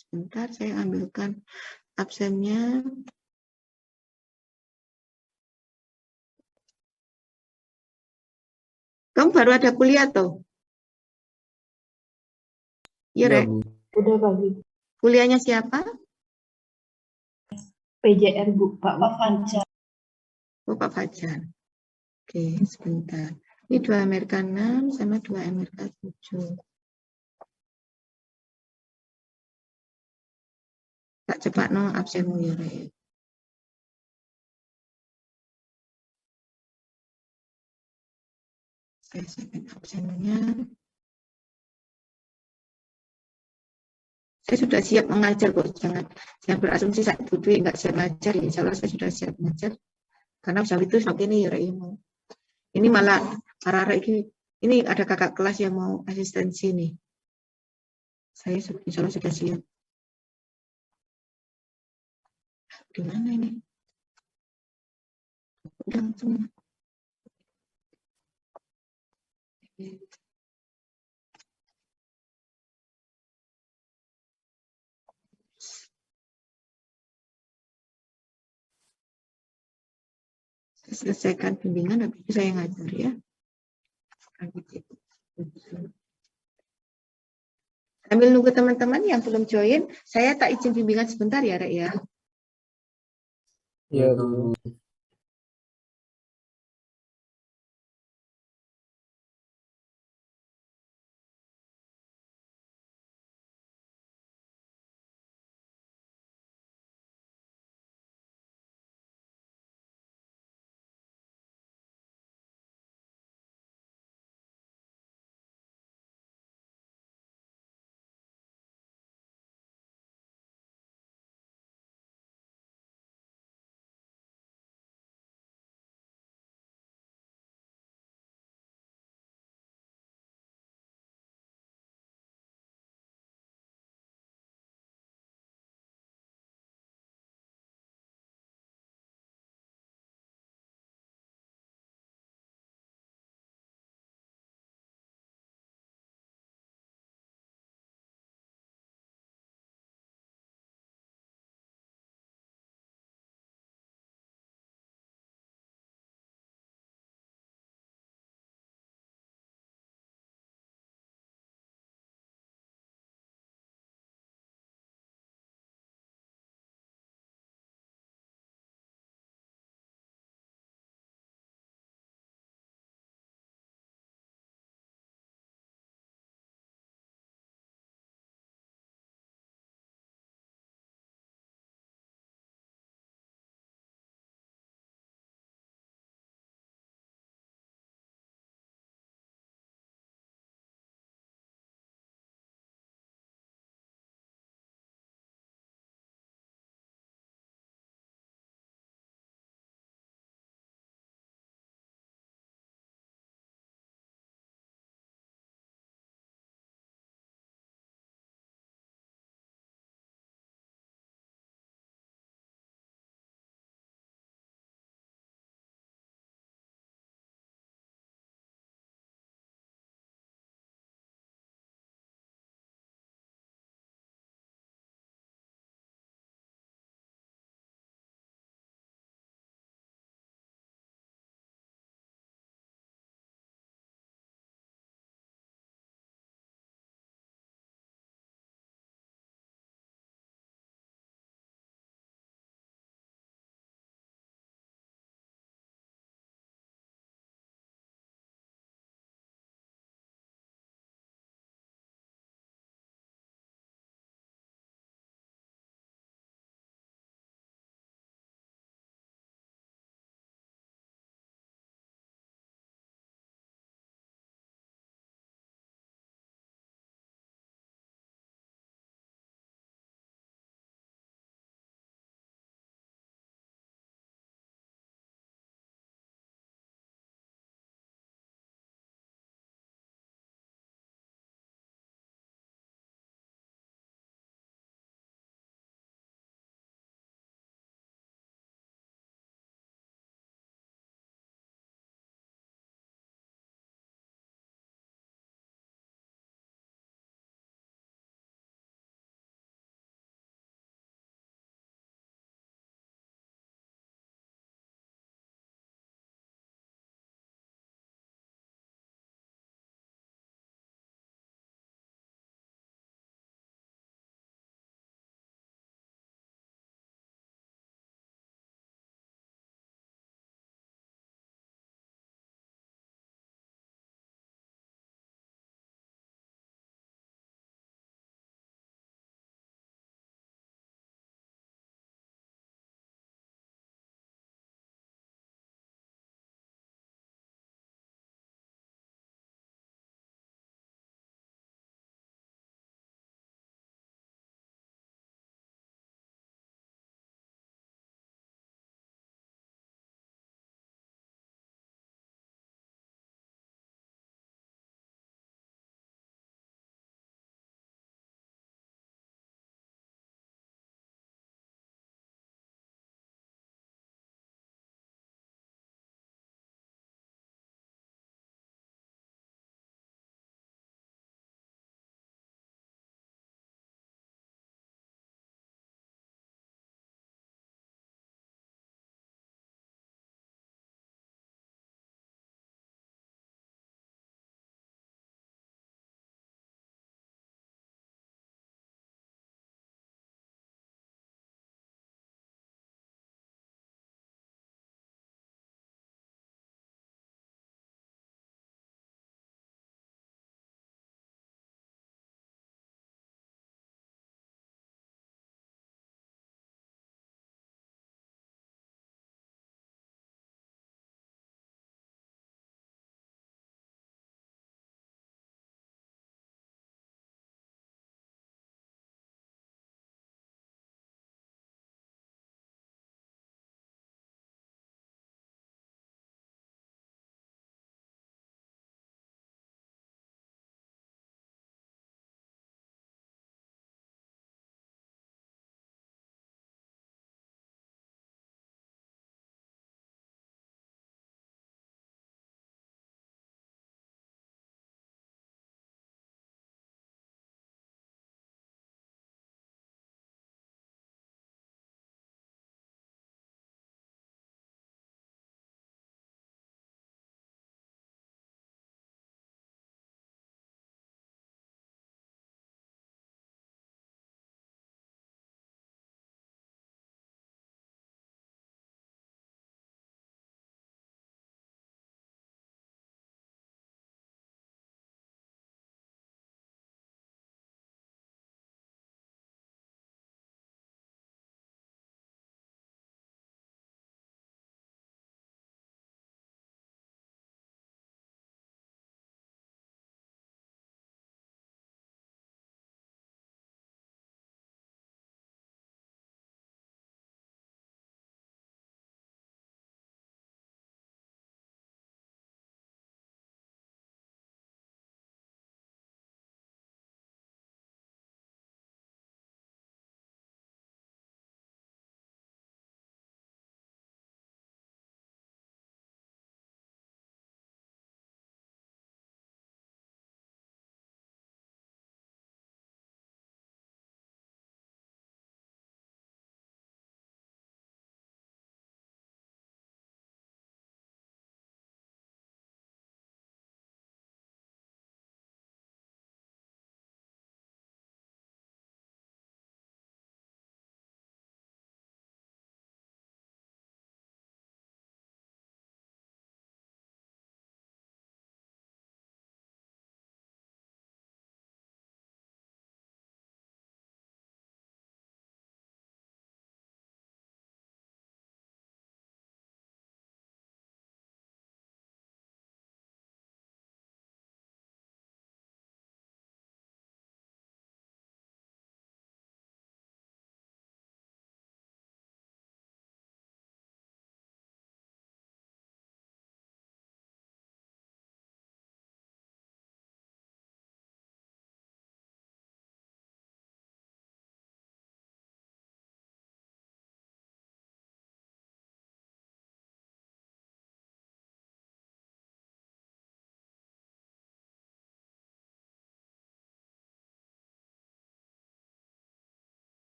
Sebentar, saya ambilkan absennya. Kamu baru ada kuliah tuh? Iya, Rek? Bu. Udah pagi. Kuliahnya siapa? PJR Bu, Pak Fajar. Oh, Pak Fajar. Oke, sebentar. Ini 2 Amerika 6 sama 2 Amerika 7. Tak cepat no absenmu ya, Rek. Saya siapkan absennya. Saya sudah siap mengajar kok, jangan berasumsi saya Putri nggak siap mengajar ya. Insya Allah saya sudah siap mengajar. Karena usaha itu seperti ini ya, Rek. Ini malah para Rek ini ada kakak kelas yang mau asistensi nih. Saya insya Allah sudah siap. Di mana ini? Udah semua. Saya selesaikan bimbingan, habis itu saya ngajar ya. Sambil nunggu teman-teman yang belum join, saya tak izin bimbingan sebentar ya, Rek ya. Ya, Bu.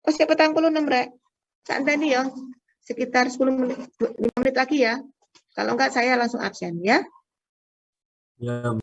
Oh, siapa petang puluh 6, Rek. Santai nih ya. Sekitar 10 menit, 5 menit lagi ya. Kalau enggak, saya langsung absen ya. Ya,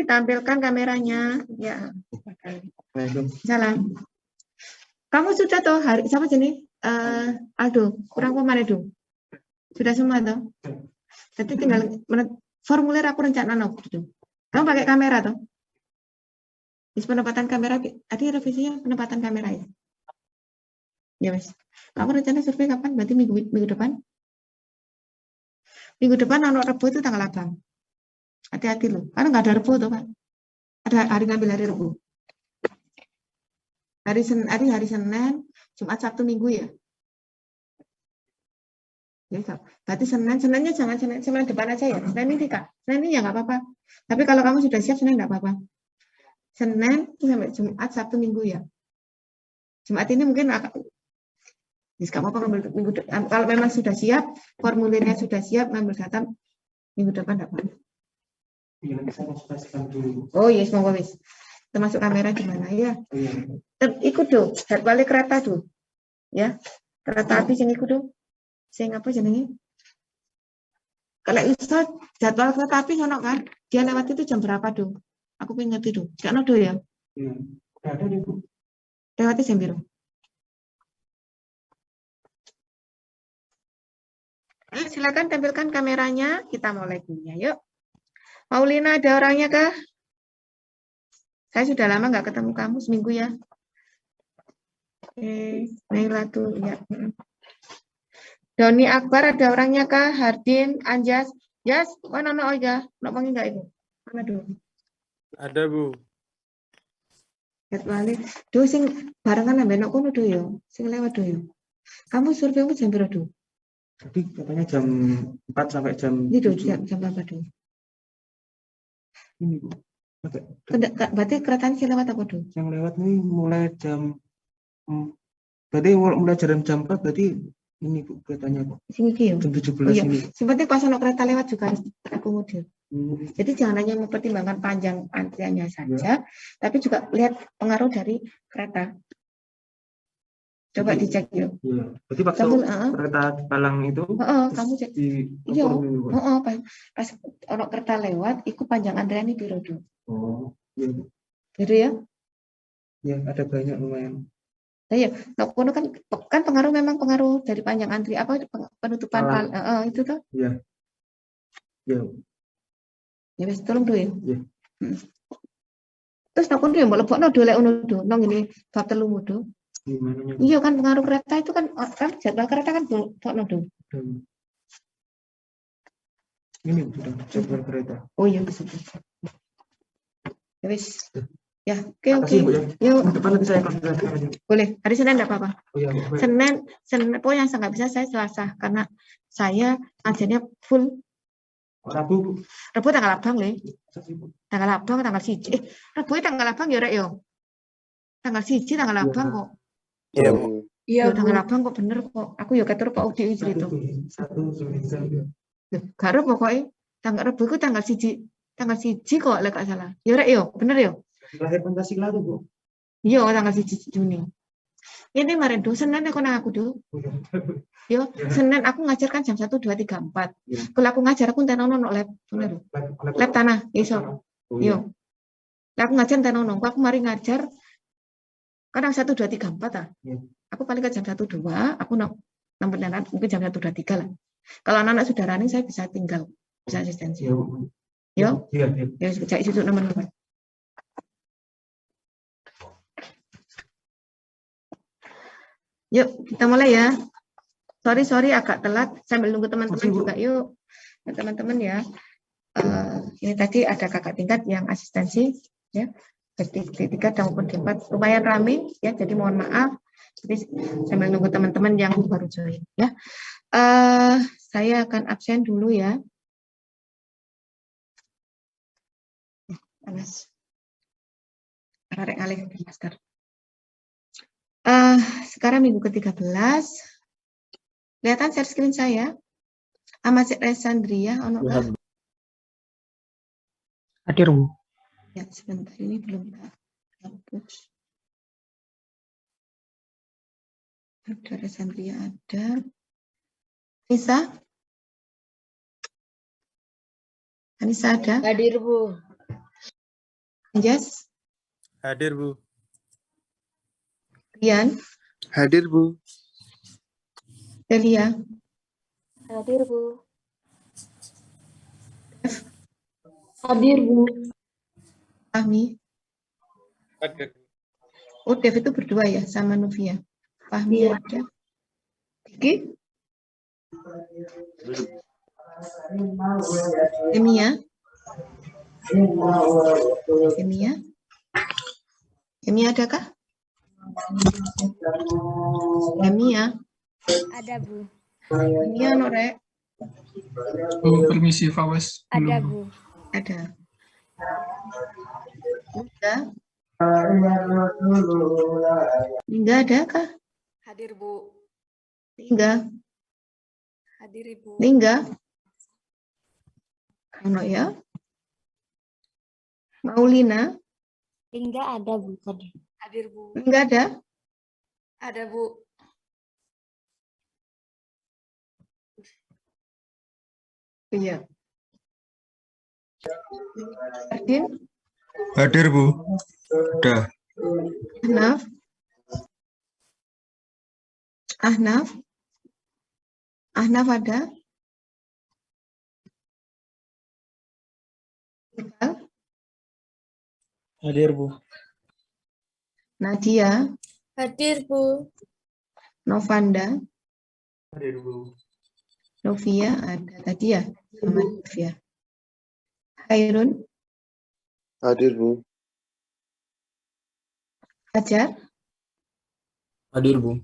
ditampilkan kameranya. Ya. Assalamualaikum. Salam. Kamu sudah toh hari siapa sini? Aldo, kurang pemain Aldo. Sudah semua toh? Jadi tinggal formulir aku rencana gitu. Kamu pakai kamera toh? Di penempatan kamera, tadi revisinya penempatan kamera ya. Ya wes. Kamu rencana survei kapan? Berarti minggu depan? Minggu depan anak Rebo itu tanggal 8. Hati-hati loh. Karena nggak ada Rebo tuh Pak. Ada hari ngambil hari Rebo. Hari Senin, Jumat, Sabtu, Minggu ya. Ya, berarti Seninnya jangan Senin depan aja ya. Senin ini Kak. Senin ini ya nggak apa-apa. Tapi kalau kamu sudah siap Senin nggak apa-apa. Senin sampai Jumat, Sabtu, Minggu ya. Jumat ini mungkin kamu minggu depan. Kalau memang sudah siap, formulirnya sudah siap, ngambil data minggu depan dapat. Oh iya, semoga wis. Termasuk kamera gimana ya? Ikut dong, jadwalnya kereta tuh, ya. Kereta api yang ikut dong. Sing apa jenenge? Kalau iso jadwal kereta api sono kan, dia lewat itu jam berapa dong? Aku pengen ngerti dong. Gak nodo ya? Ada nih Bu. Lewatnya jam berapa? Silakan tampilkan kameranya, kita mulai kuliah. Yuk. Paulina, ada orangnya kah? Saya sudah lama nggak ketemu kamu, seminggu ya. Naila tuh, ya. Doni Akbar, ada orangnya kah? Hardin, Anjas, Jas, mana no aja, no panggil nggak ibu? Mana dulu? Ada Bu. Jadwalnya, do sing barengan ambil no kono do yo, sing lewat do yo. Kamu surveimu jam berapa do? Tadi katanya jam 4 sampai jam Ini do 7. jam berapa do? Ini Bu. Berarti keretanya sih lewat apa do? Yang lewat ini mulai jam berarti mulai jam 4 berarti ini Bu keretanya Bu. Sing iki yo. Jam 17 Oh, iya. ini. Seperti pas ono kereta lewat juga harus terakomodir. Jadi jangan hanya mempertimbangkan panjang antriannya saja, tapi juga lihat pengaruh dari kereta. Coba dicek yuk. Iya. Berarti waktu kereta Palang itu Kamu cek. di Iya. Bu. Pas ono kereta lewat, ikut panjang antrian ini piro do. Oh, iya Bu. Gitu ya. Ya, ada banyak lumayan. Nah, ya, nah, kan pengaruh memang pengaruh dari panjang antri apa penutupan itu tuh. Iya. Ya. Ya wis tolong do ya. Iya. Terus aku dia mau lebokno do lek ono do nang ngene bab telu do. Gimana? Iya kan pengaruh kereta itu kan jadwal kereta kan lebokno do. Ini sudah jadwal kereta. Oh iya betul. Ya wis. Ya, oke. Makasih, Bu, ya. Yuk. Depan nanti saya konsultasi. Boleh. Hari Senin enggak apa-apa. Oh iya, Bu. Senin pokoknya yang nggak bisa saya Selasa karena saya ngajarnya full. Rabu, Bu. Rabu tanggal abang le. Tanggal abang tanggal 1. Rabu tanggal abang ya rek yo. Tanggal 1 tanggal abang kok. Iya, Bu. Iya, Bu. Tanggal abang kok bener kok. Aku ya ketur Pak Udi cerita. 1 Gak pokoknya tanggal Rabu itu tanggal 1 kok lek gak salah. Ya rek yo, bener yo. Lahir Pancasila tuh, Bu. Iya, tanggal 1 Juni. Ini kemarin do Senin aku nang aku do. Yo, Senin aku ngajar kan jam 1, 2, 3, 4. Kalau aku ngajar aku tenono no lab, bener. Lab tanah, iso. Yo. Lah aku ngajar tenono, aku mari ngajar kadang 1, 2, 3, 4 ah. Aku paling ke jam 1, 2, aku nomor anak mungkin jam 1, 2, 3 lah. Kalau anak-anak sudah running saya bisa tinggal, bisa asistensi. Yo. Iya. Ya, cek itu nomor. Yuk, kita mulai ya. Sorry agak telat. Sambil nunggu teman-teman juga. Yuk, teman-teman ya. Ini tadi ada kakak tingkat yang asistensi, ya. D3 maupun D4 lumayan ramai, ya. Jadi mohon maaf. Jadi sambil nunggu teman-teman yang baru join, ya. Saya akan absen dulu ya. Panas. Arek alih di masker. Sekarang minggu ke-13. Kelihatan share screen saya. Amat Resandria, ono kah? Hadir, Bu. Ya, sebentar ini belum hapus. Ada Resandria ada. Anissa? Anissa ada? Hadir, Bu. Anjas, Hadir, Bu. Rian, Hadir, Bu. Delia, Hadir, Bu. Hadir, Bu. Fahmi. Hadir. Oh, Dev itu berdua ya sama Novia. Fahmi Iya. ada. Kiki, Emia, Emia adakah? Emia, Ada, Bu. Emia Norek Bu, permisi, Fawes. Ada, Belum. Bu. ada. Lingga adakah? Hadir, Bu. Lingga, Hadir, Ibu. Lingga. Ano ya? Maulina, Lingga ada, Bu. Hadir, Bu. Lingga ada? Ada, Bu. Iya. Ardin, Hadir, Bu. Udah. Ahnaf, Ahnaf, Ahnaf ada? Iqbal, Hadir, Bu. Nadia, Hadir, Bu. Novanda, Hadir, Bu. Novia ada tadi ya sama Novia. Hairun, Hadir, Bu. Fajar, Hadir, Bu.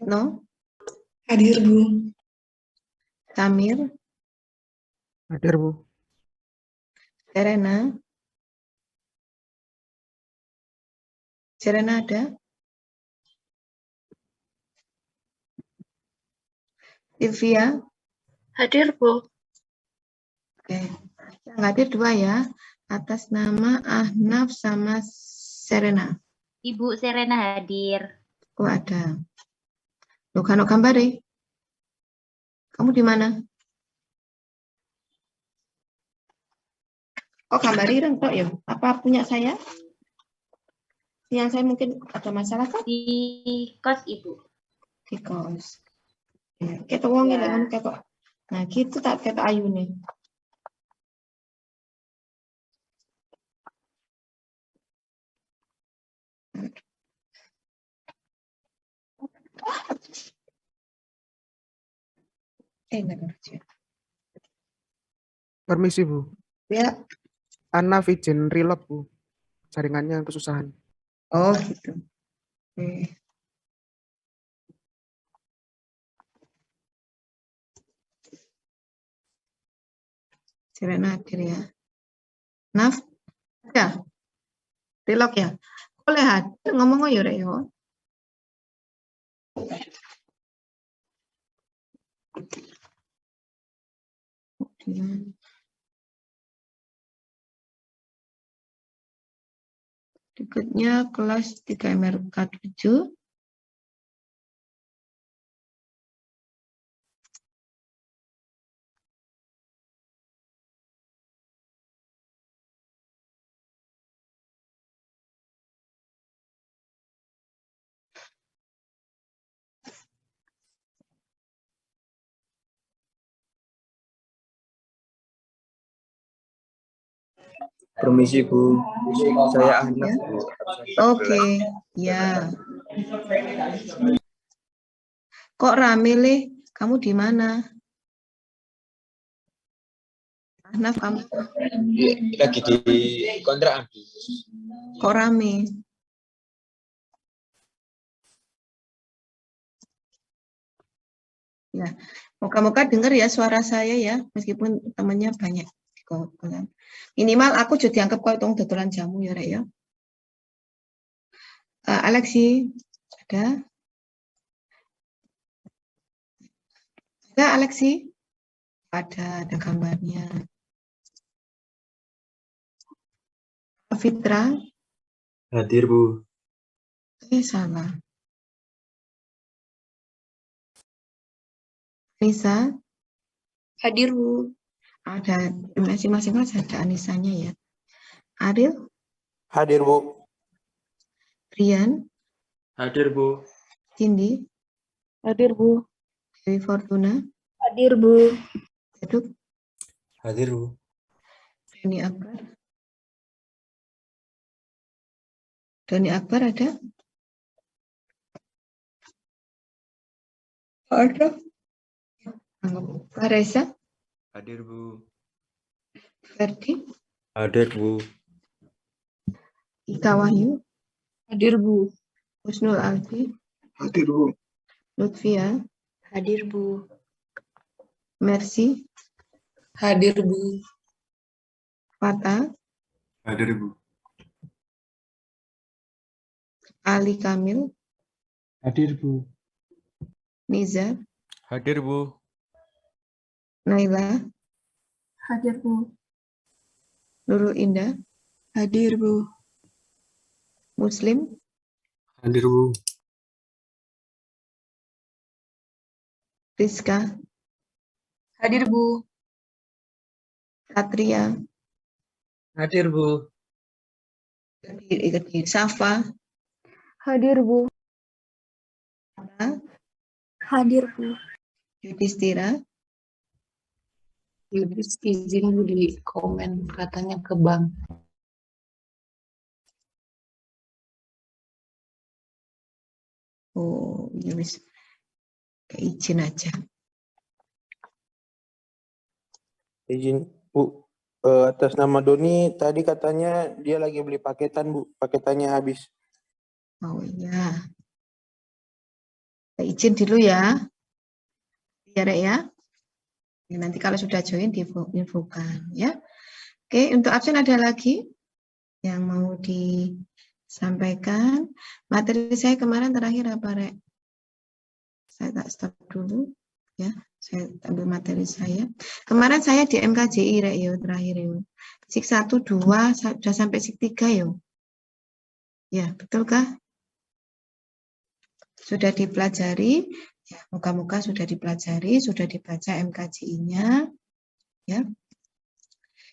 No, Hadir, Bu. Samir, Hadir, Bu. Serena, Serena ada? Sylvia, Hadir, Bu. oke. Yang hadir dua ya, atas nama Ahnaf sama Serena. Ibu Serena hadir. Oh ada. Loh, kan gambar deh. Kamu di mana? Oh, gambar ireng kok ya. Apa punya saya? Yang saya mungkin ada masalah kan? Di kos, Ibu. Di kos. Ya, kita wongin Ya. kan ketok. Nah, gitu tak ketok ayu nih. Enggak ada. Permisi, Bu. Ya. Anna izin reload, Bu. Jaringannya kesusahan. Oh, gitu. Oke. Serena hadir ya. Naf, ya. Tilok ya. Boleh hadir ngomong ya Rek yo. Kemudian berikutnya kelas 3 MRK 7. Permisi, Bu. Saya Ahnaf, Ya. Bu. Oke, ya. Kok rame leh? Kamu di mana? Ahnaf, kamu Lagi di kontrak. kok rame? Ya, moga-moga dengar ya suara saya ya, meskipun temannya banyak. Minimal aku juga dianggap kau itu dodolan jamu ya Rek ya. Alexi, ada? Ada Alexi? Ada gambarnya. Fitra, Hadir, Bu. salah. Nisa, Hadir, Bu. ada masing-masing kelas ada Anisanya ya. Ariel, Hadir, Bu. Brian, Hadir, Bu. Cindy, Hadir, Bu. Dewi Fortuna, Hadir, Bu. Deduk, Hadir, Bu. Doni Akbar. Doni Akbar ada? Ada. Pak Reza, Hadir, Bu. Ferdi, Hadir, Bu. Ika Wahyu, Hadir, Bu. Husnul Alfi, Hadir, Bu. Lutfia, Hadir, Bu. Mercy, Hadir, Bu. Fata, Hadir, Bu. Ali Kamil, Hadir, Bu. Nizar, Hadir, Bu. Naila, Hadir, Bu. Nurul Indah, Hadir, Bu. Muslim, Hadir, Bu. Rizka, Hadir, Bu. Satria, Hadir, Bu. Safa, Hadir, Bu. Hadir, Bu. Yudhistira, Yudhis izin Bu di komen katanya ke bank. oh ya wis, izin aja. Izin, Bu. Atas nama Doni, tadi katanya dia lagi beli paketan, Bu. Paketannya habis. Oh iya, izin dulu ya, ya Rek ya. Nanti kalau sudah join diinfokan ya. Oke, untuk absen ada lagi yang mau disampaikan? Materi saya kemarin terakhir apa, Rek? Saya tak stop dulu ya. Saya ambil materi saya. Kemarin saya di MKJI, Rek, yo terakhir yo. Sik 1 2 sudah sampai sik 3 yo. Ya, betulkah? Sudah dipelajari? Ya, moga-moga sudah dipelajari, sudah dibaca MKJI-nya. Ya.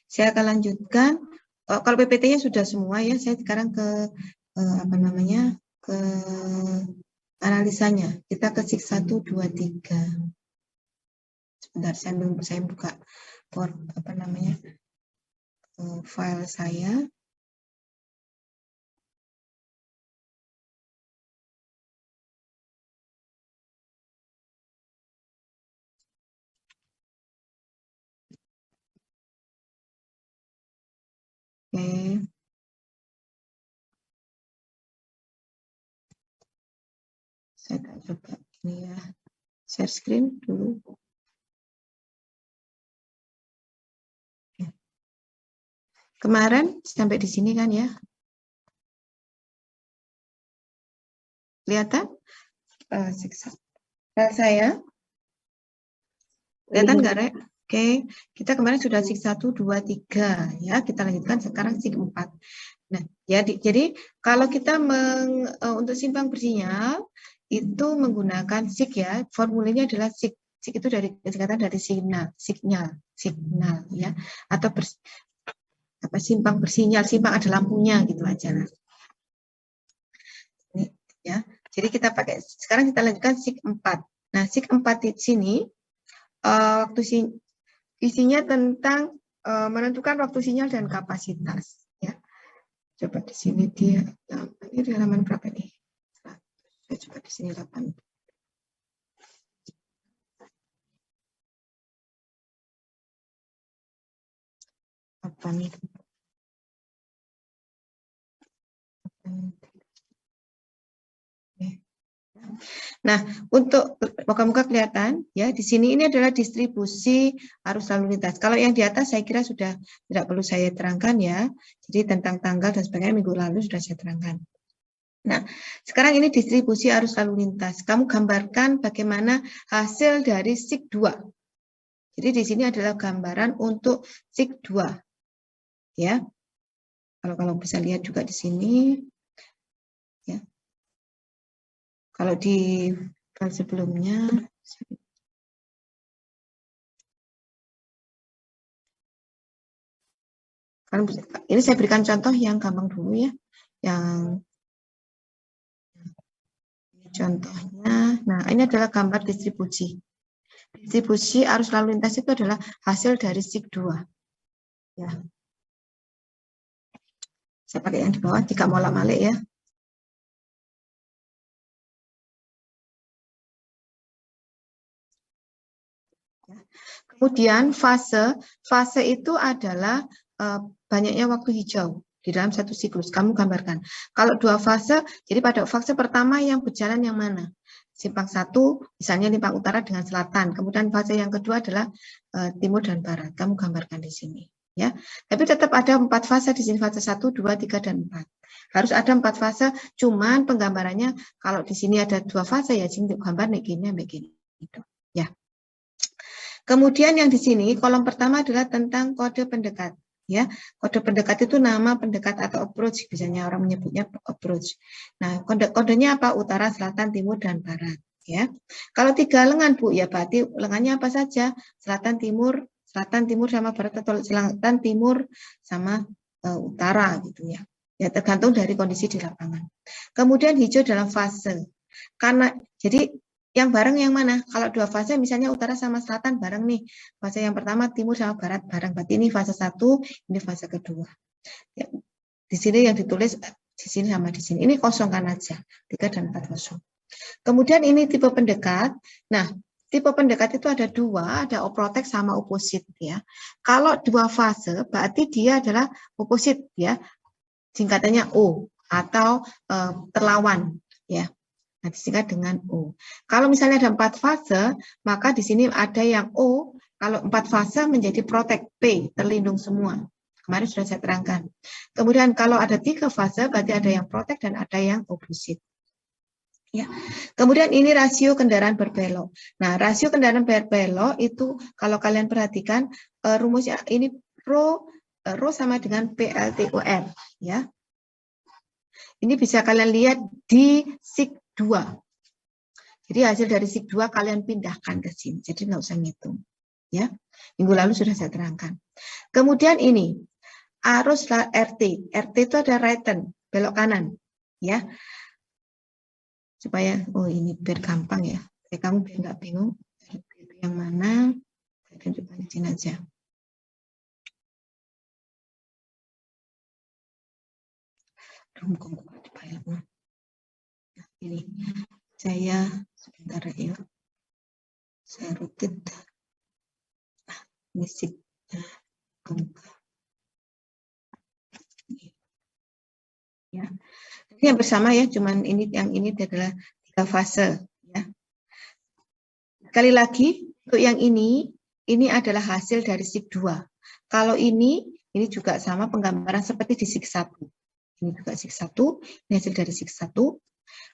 Saya akan lanjutkan. Kalau PPT-nya sudah semua ya, saya sekarang ke ke analisanya. Kita ke sik 1 2 3. Sebentar, saya buka file saya. Oke. Saya akan coba ini ya. Share screen dulu. Kemarin sampai di sini kan ya. Kelihatan? File saya. Kelihatan nggak, Rek? Oke, kita kemarin sudah sik 1, 2, 3 ya. Kita lanjutkan sekarang sik 4. Nah, jadi kalau kita untuk simpang bersinyal itu menggunakan sik ya. Formulanya adalah sik. Sik itu dari singkatan dari signal ya. Atau simpang bersinyal, simpang ada lampunya gitu aja. Ini ya. Jadi kita pakai sekarang kita lanjutkan sik 4. Nah, sik 4 di sini isinya tentang menentukan waktu sinyal dan kapasitas ya. Coba di sini dia ini di halaman berapa nih? Saya coba di sini 8. Apa nih? Nah, untuk moga-moga kelihatan ya di sini ini adalah distribusi arus lalu lintas. Kalau yang di atas saya kira sudah tidak perlu saya terangkan ya. Jadi tentang tanggal dan sebagainya minggu lalu sudah saya terangkan. Nah, sekarang ini distribusi arus lalu lintas. Kamu gambarkan bagaimana hasil dari sik 2. Jadi di sini adalah gambaran untuk sik 2. Ya. Kalau bisa lihat juga di sini ya. Kalau di file sebelumnya Ini saya berikan contoh yang gampang dulu ya. Yang contohnya, nah ini adalah gambar distribusi. Distribusi arus lalu lintas itu adalah hasil dari SIG 2. Ya. Saya pakai yang di bawah, jika molak-malik ya. Kemudian fase itu adalah banyaknya waktu hijau di dalam satu siklus. Kamu gambarkan. Kalau 2 fase, jadi pada fase pertama yang berjalan yang mana? Simpang 1, misalnya simpang utara dengan selatan. Kemudian fase yang kedua adalah timur dan barat. Kamu gambarkan di sini. Ya, tapi tetap ada 4 fase di sini, fase 1, 2, 3, dan 4. Harus ada 4 fase, cuman penggambarannya kalau di sini ada 2 fase ya, sini gambar begini. Gitu. Ya. Kemudian yang di sini kolom pertama adalah tentang kode pendekat. Ya, kode pendekat itu nama pendekat atau approach, biasanya orang menyebutnya approach. Nah, kodenya apa? Utara, selatan, timur, dan barat. Ya, kalau 3 lengan Bu, ya berarti lengannya apa saja? Selatan, timur sama barat, atau selatan, timur sama utara gitu ya. Ya tergantung dari kondisi di lapangan. Kemudian hijau dalam fase. Karena jadi yang bareng yang mana? Kalau 2 fase misalnya utara sama selatan bareng nih. Fase yang pertama timur sama barat bareng. Berarti ini fase 1, ini fase kedua. Ya, di sini yang ditulis di sini sama di sini. Ini kosongkan aja. 3 dan 4 kosong. Kemudian ini tipe pendekat. Nah, tipe pendekat itu ada 2, ada protect sama opposite ya. Kalau 2 fase berarti dia adalah opposite ya. Singkatannya O atau terlawan ya. Nah, disingkat dengan O. Kalau misalnya ada 4 fase, maka di sini ada yang O. Kalau 4 fase menjadi protect P, terlindung semua. Kemarin sudah saya terangkan. Kemudian kalau ada 3 fase, berarti ada yang protect dan ada yang opposite. Ya. Kemudian ini rasio kendaraan berbelok. Nah, rasio kendaraan berbelok itu kalau kalian perhatikan rumusnya ini rho sama dengan PLTOR. Ya. Ini bisa kalian lihat di SIG 2. Jadi hasil dari SIG 2 kalian pindahkan ke sini. Jadi nggak usah ngitung. Ya, minggu lalu sudah saya terangkan. Kemudian ini arus RT. RT itu ada right turn, belok kanan. Ya, supaya ini biar gampang ya. Kamu biar nggak bingung. Yang mana? Saya tunjukkan di sini aja. Nah, ini saya sebentar ya, saya rutin. Nah, ini SIG ya. Ini yang bersama ya, cuman yang ini adalah 3 fase ya. Sekali lagi untuk yang ini adalah hasil dari SIG 2. Kalau ini juga sama penggambaran seperti di SIG 1. Ini juga SIG 1, ini hasil dari SIG 1.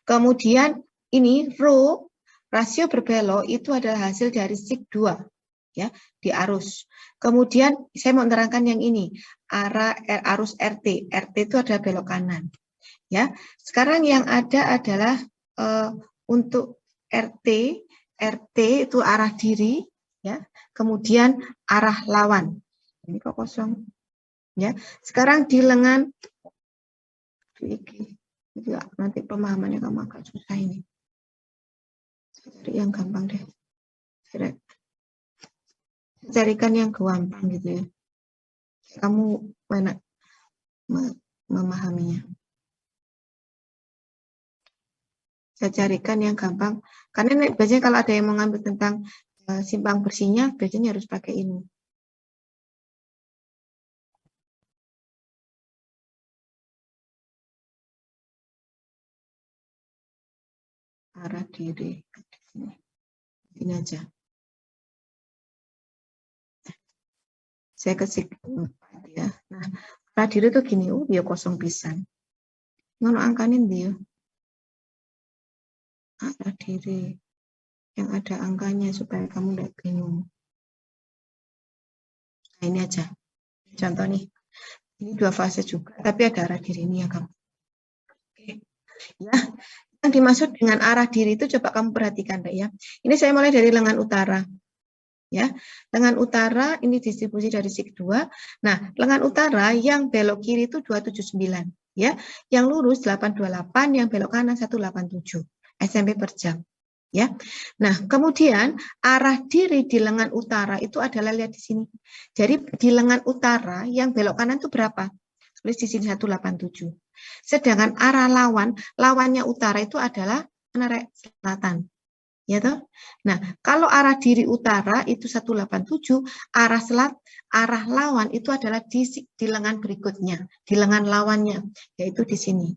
Kemudian ini rho, rasio berbelok itu adalah hasil dari SIG 2 ya, di arus. Kemudian saya mau menerangkan yang ini, arus RT. RT itu adalah belok kanan. Ya. Sekarang yang ada adalah untuk RT itu arah diri ya. Kemudian arah lawan. Ini kok kosong. Ya. Sekarang di lengan nanti pemahamannya kamu agak susah ini. Saya cari yang gampang deh. Saya carikan yang gampang gitu ya. Kamu mana memahaminya. Saya carikan yang gampang. Karena biasanya kalau ada yang mau ngambil tentang simpang bersihnya, biasanya harus pakai ini. Arah diri. Ini aja. Saya kasih ya. Nah, arah diri itu gini, dia kosong pisan. Ngono angkanin dia. Arah diri yang ada angkanya supaya kamu tidak bingung. Nah, ini aja. Contoh nih. Ini 2 fase juga, tapi ada arah diri ini ya kamu. Oke. Ya. Yang dimaksud dengan arah diri itu coba kamu perhatikan ya. Ini saya mulai dari lengan utara. ya. Lengan utara ini distribusi dari sik 2. Nah, lengan utara yang belok kiri itu 279, ya. Yang lurus 828, yang belok kanan 187 SMP per jam, ya. Nah, kemudian arah diri di lengan utara itu adalah, lihat di sini. Jadi di lengan utara yang belok kanan itu berapa? Tulis di sini 187. Sedangkan arah lawannya utara itu adalah selatan. Ya toh? Nah, kalau arah diri utara itu 187, arah lawan itu adalah di lengan berikutnya, di lengan lawannya, yaitu di sini.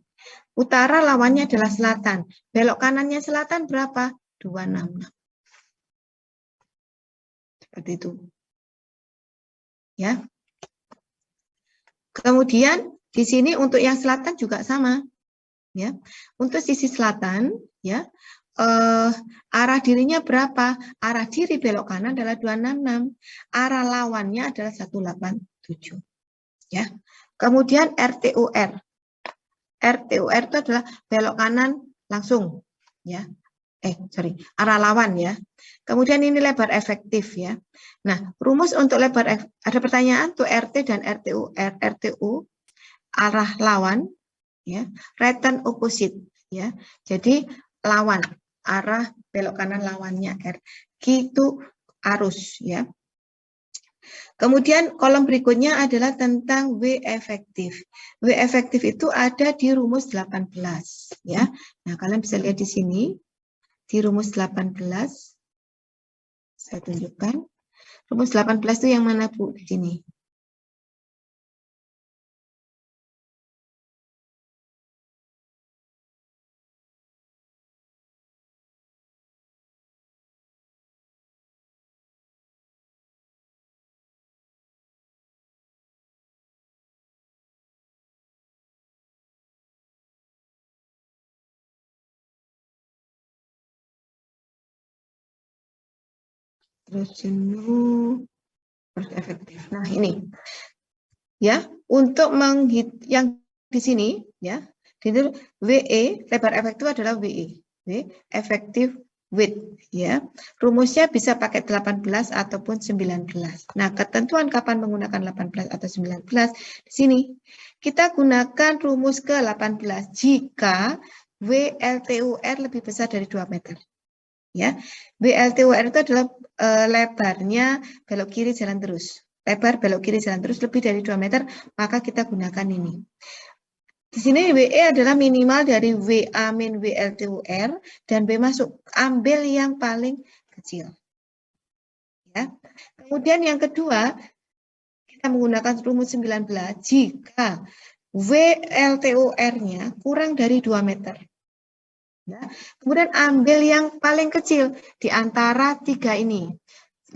Utara lawannya adalah selatan. Belok kanannya selatan berapa? 266. Seperti itu. Ya. Kemudian di sini untuk yang selatan juga sama, ya. Untuk sisi selatan, ya, arah dirinya berapa? Arah diri belok kanan adalah 266, arah lawannya adalah 187, ya. Kemudian RTUR, RTUR itu adalah belok kanan langsung, ya. Arah lawan, ya. Kemudian ini lebar efektif, ya. Nah, rumus untuk lebar, ada pertanyaan tuh RT dan RTU arah lawan, ya, return opposite, ya. Jadi lawan, arah belok kanan lawannya R, gitu arus, ya. Kemudian kolom berikutnya adalah tentang W efektif. W efektif itu ada di rumus 18, ya. Nah, kalian bisa lihat di sini. Di rumus 18, saya tunjukkan. Rumus 18 itu yang mana, Bu? Di sini. Terus jenuh, terus efektif. Nah, ini ya, untuk yang di sini, ya, itu WE, lebar efektif adalah WE, W efektif width, ya. Rumusnya bisa pakai 18 ataupun 19. Nah, ketentuan kapan menggunakan 18 atau 19 di sini kita gunakan rumus ke 18 jika WLTUR lebih besar dari 2 meter. Ya, WLTUR itu adalah lebarnya belok kiri jalan terus. Lebar belok kiri jalan terus lebih dari 2 meter, maka kita gunakan ini. Di sini WE adalah minimal dari WA min WLTUR dan B masuk. Ambil yang paling kecil. Ya. Kemudian yang kedua, kita menggunakan rumus 19 jika WLTUR-nya kurang dari 2 meter. Ya. Kemudian ambil yang paling kecil di antara 3 ini.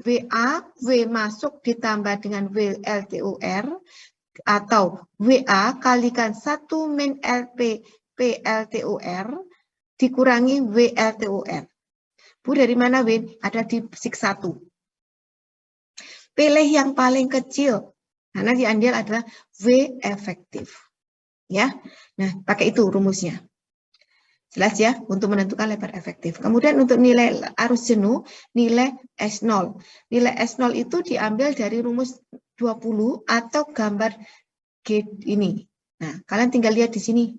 WA, W masuk ditambah dengan WLTUR, atau WA kalikan 1 min LP PLTUR dikurangi WLTUR. Bu, dari mana, Win? Ada di sik 1. Pilih yang paling kecil, karena diambil adalah W efektif. Ya, nah pakai itu rumusnya. Jelas ya, untuk menentukan lebar efektif. Kemudian untuk nilai arus jenuh, nilai S0. Nilai S0 itu diambil dari rumus 20 atau gambar G ini. Nah, kalian tinggal lihat di sini.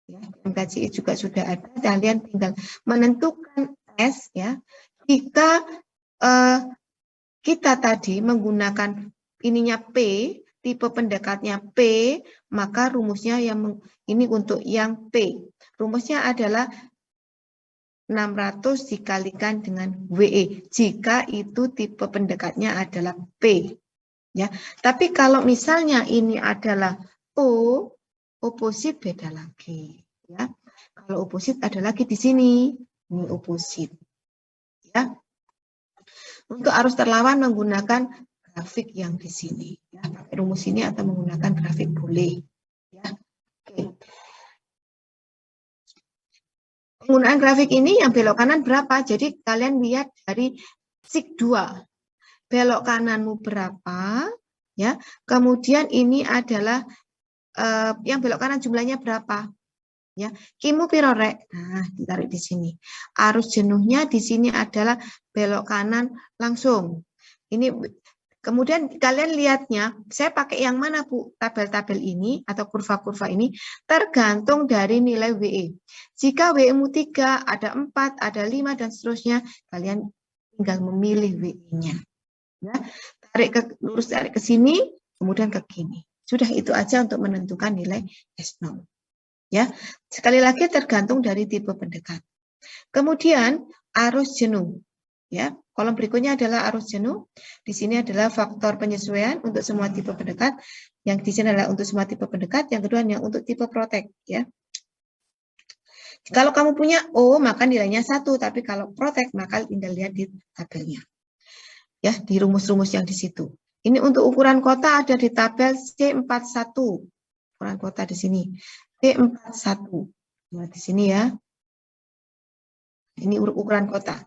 Ya, MKCI juga sudah ada, kalian tinggal menentukan S, ya. Jika kita tadi menggunakan ininya P, tipe pendekatnya P, maka rumusnya yang ini untuk yang P. Rumusnya adalah 600 dikalikan dengan WE, jika itu tipe pendekatnya adalah P. Ya, tapi kalau misalnya ini adalah O, oposit beda lagi. Ya, kalau oposit ada lagi di sini, ini oposit. Ya, untuk arus terlawan menggunakan grafik yang di sini. Ya, pakai rumus ini atau menggunakan grafik boleh. Ya, oke. Penggunaan grafik ini yang belok kanan berapa? Jadi kalian lihat dari sik 2. Belok kananmu berapa? Ya. Kemudian ini adalah yang belok kanan jumlahnya berapa? Ya, kimu piro rek? Nah, ditarik di sini. Arus jenuhnya di sini adalah belok kanan langsung. Ini kemudian kalian lihatnya, saya pakai yang mana Bu? Tabel-tabel ini atau kurva-kurva ini tergantung dari nilai WE. Jika WE-mu 3, ada 4, ada 5 dan seterusnya, kalian tinggal memilih WE-nya. Ya, lurus tarik ke sini, kemudian ke kini. Sudah itu aja untuk menentukan nilai S0. Ya, sekali lagi tergantung dari tipe pendekat. Kemudian arus jenuh. Ya, kolom berikutnya adalah arus jenuh. Di sini adalah faktor penyesuaian untuk semua tipe pendekat. Yang di sini adalah untuk semua tipe pendekat. Yang kedua yang untuk tipe protek. Ya. Kalau kamu punya O, maka nilainya 1. Tapi kalau protek, maka tinggal lihat di tabelnya. Ya, di rumus-rumus yang di situ. Ini untuk ukuran kota ada di tabel C41. Ukuran kota di sini. C41. Nah, di sini ya. Ini ukuran kota.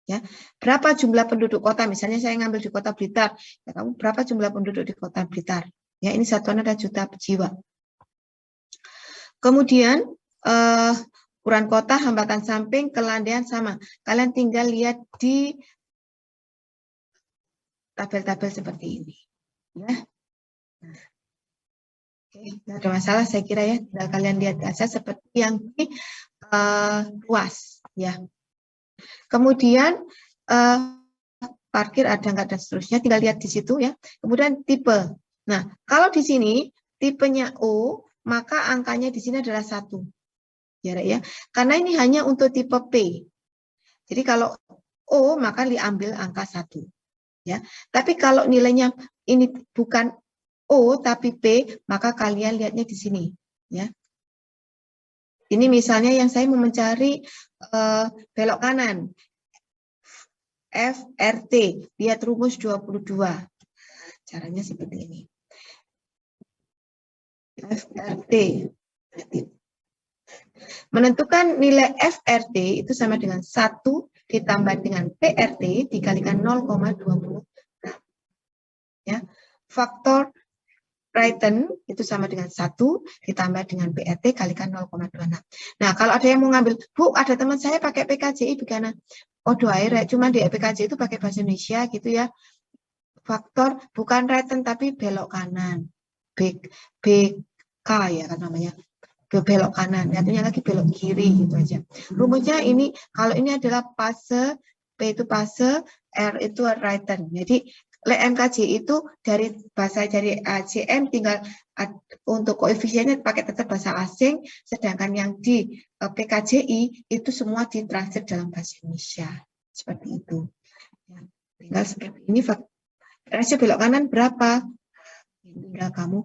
Ya, berapa jumlah penduduk kota? Misalnya saya ngambil di kota Blitar. Ya, kamu berapa jumlah penduduk di kota Blitar? Ya, ini satuan ada juta jiwa. Kemudian ukuran kota, hambatan samping, kelandaian sama. Kalian tinggal lihat di tabel-tabel seperti ini. Ya. Nah. Oke, nggak ada masalah saya kira ya. Tinggal kalian lihat aja seperti yang di luas. Ya. Kemudian parkir ada nggak dan seterusnya, tinggal lihat di situ ya. Kemudian tipe. Nah, kalau di sini tipenya O, maka angkanya di sini adalah 1. Ya. Karena ini hanya untuk tipe P. Jadi kalau O, maka diambil angka 1. Ya. Tapi kalau nilainya ini bukan O tapi P, maka kalian lihatnya di sini. Ya. Ini misalnya yang saya mau mencari belok kanan. FRT, lihat rumus 22. Caranya seperti ini. FRT. Menentukan nilai FRT itu sama dengan 1 ditambah dengan PRT dikalikan 0,20. Ya. Faktor Brighton itu sama dengan 1 ditambah dengan PRT kalikan 0,26. Nah, kalau ada yang mau ngambil, Bu, ada teman saya pakai PKJI bagaimana? Oh, doair, cuma di PKJI itu pakai bahasa Indonesia gitu ya. Faktor bukan Brighton tapi belok kanan. BK ya kan namanya. Belok kanan, artinya lagi belok kiri gitu aja. Rumusnya ini, kalau ini adalah fase, P itu fase, R itu Brighton. Jadi MKJ itu dari bahasa dari ACM tinggal untuk koefisiennya pakai tetap bahasa asing, sedangkan yang di PKJI itu semua ditranslate dalam bahasa Indonesia. Seperti itu. Ya, tinggal seperti ini, rasio belok kanan berapa? Tinggal kamu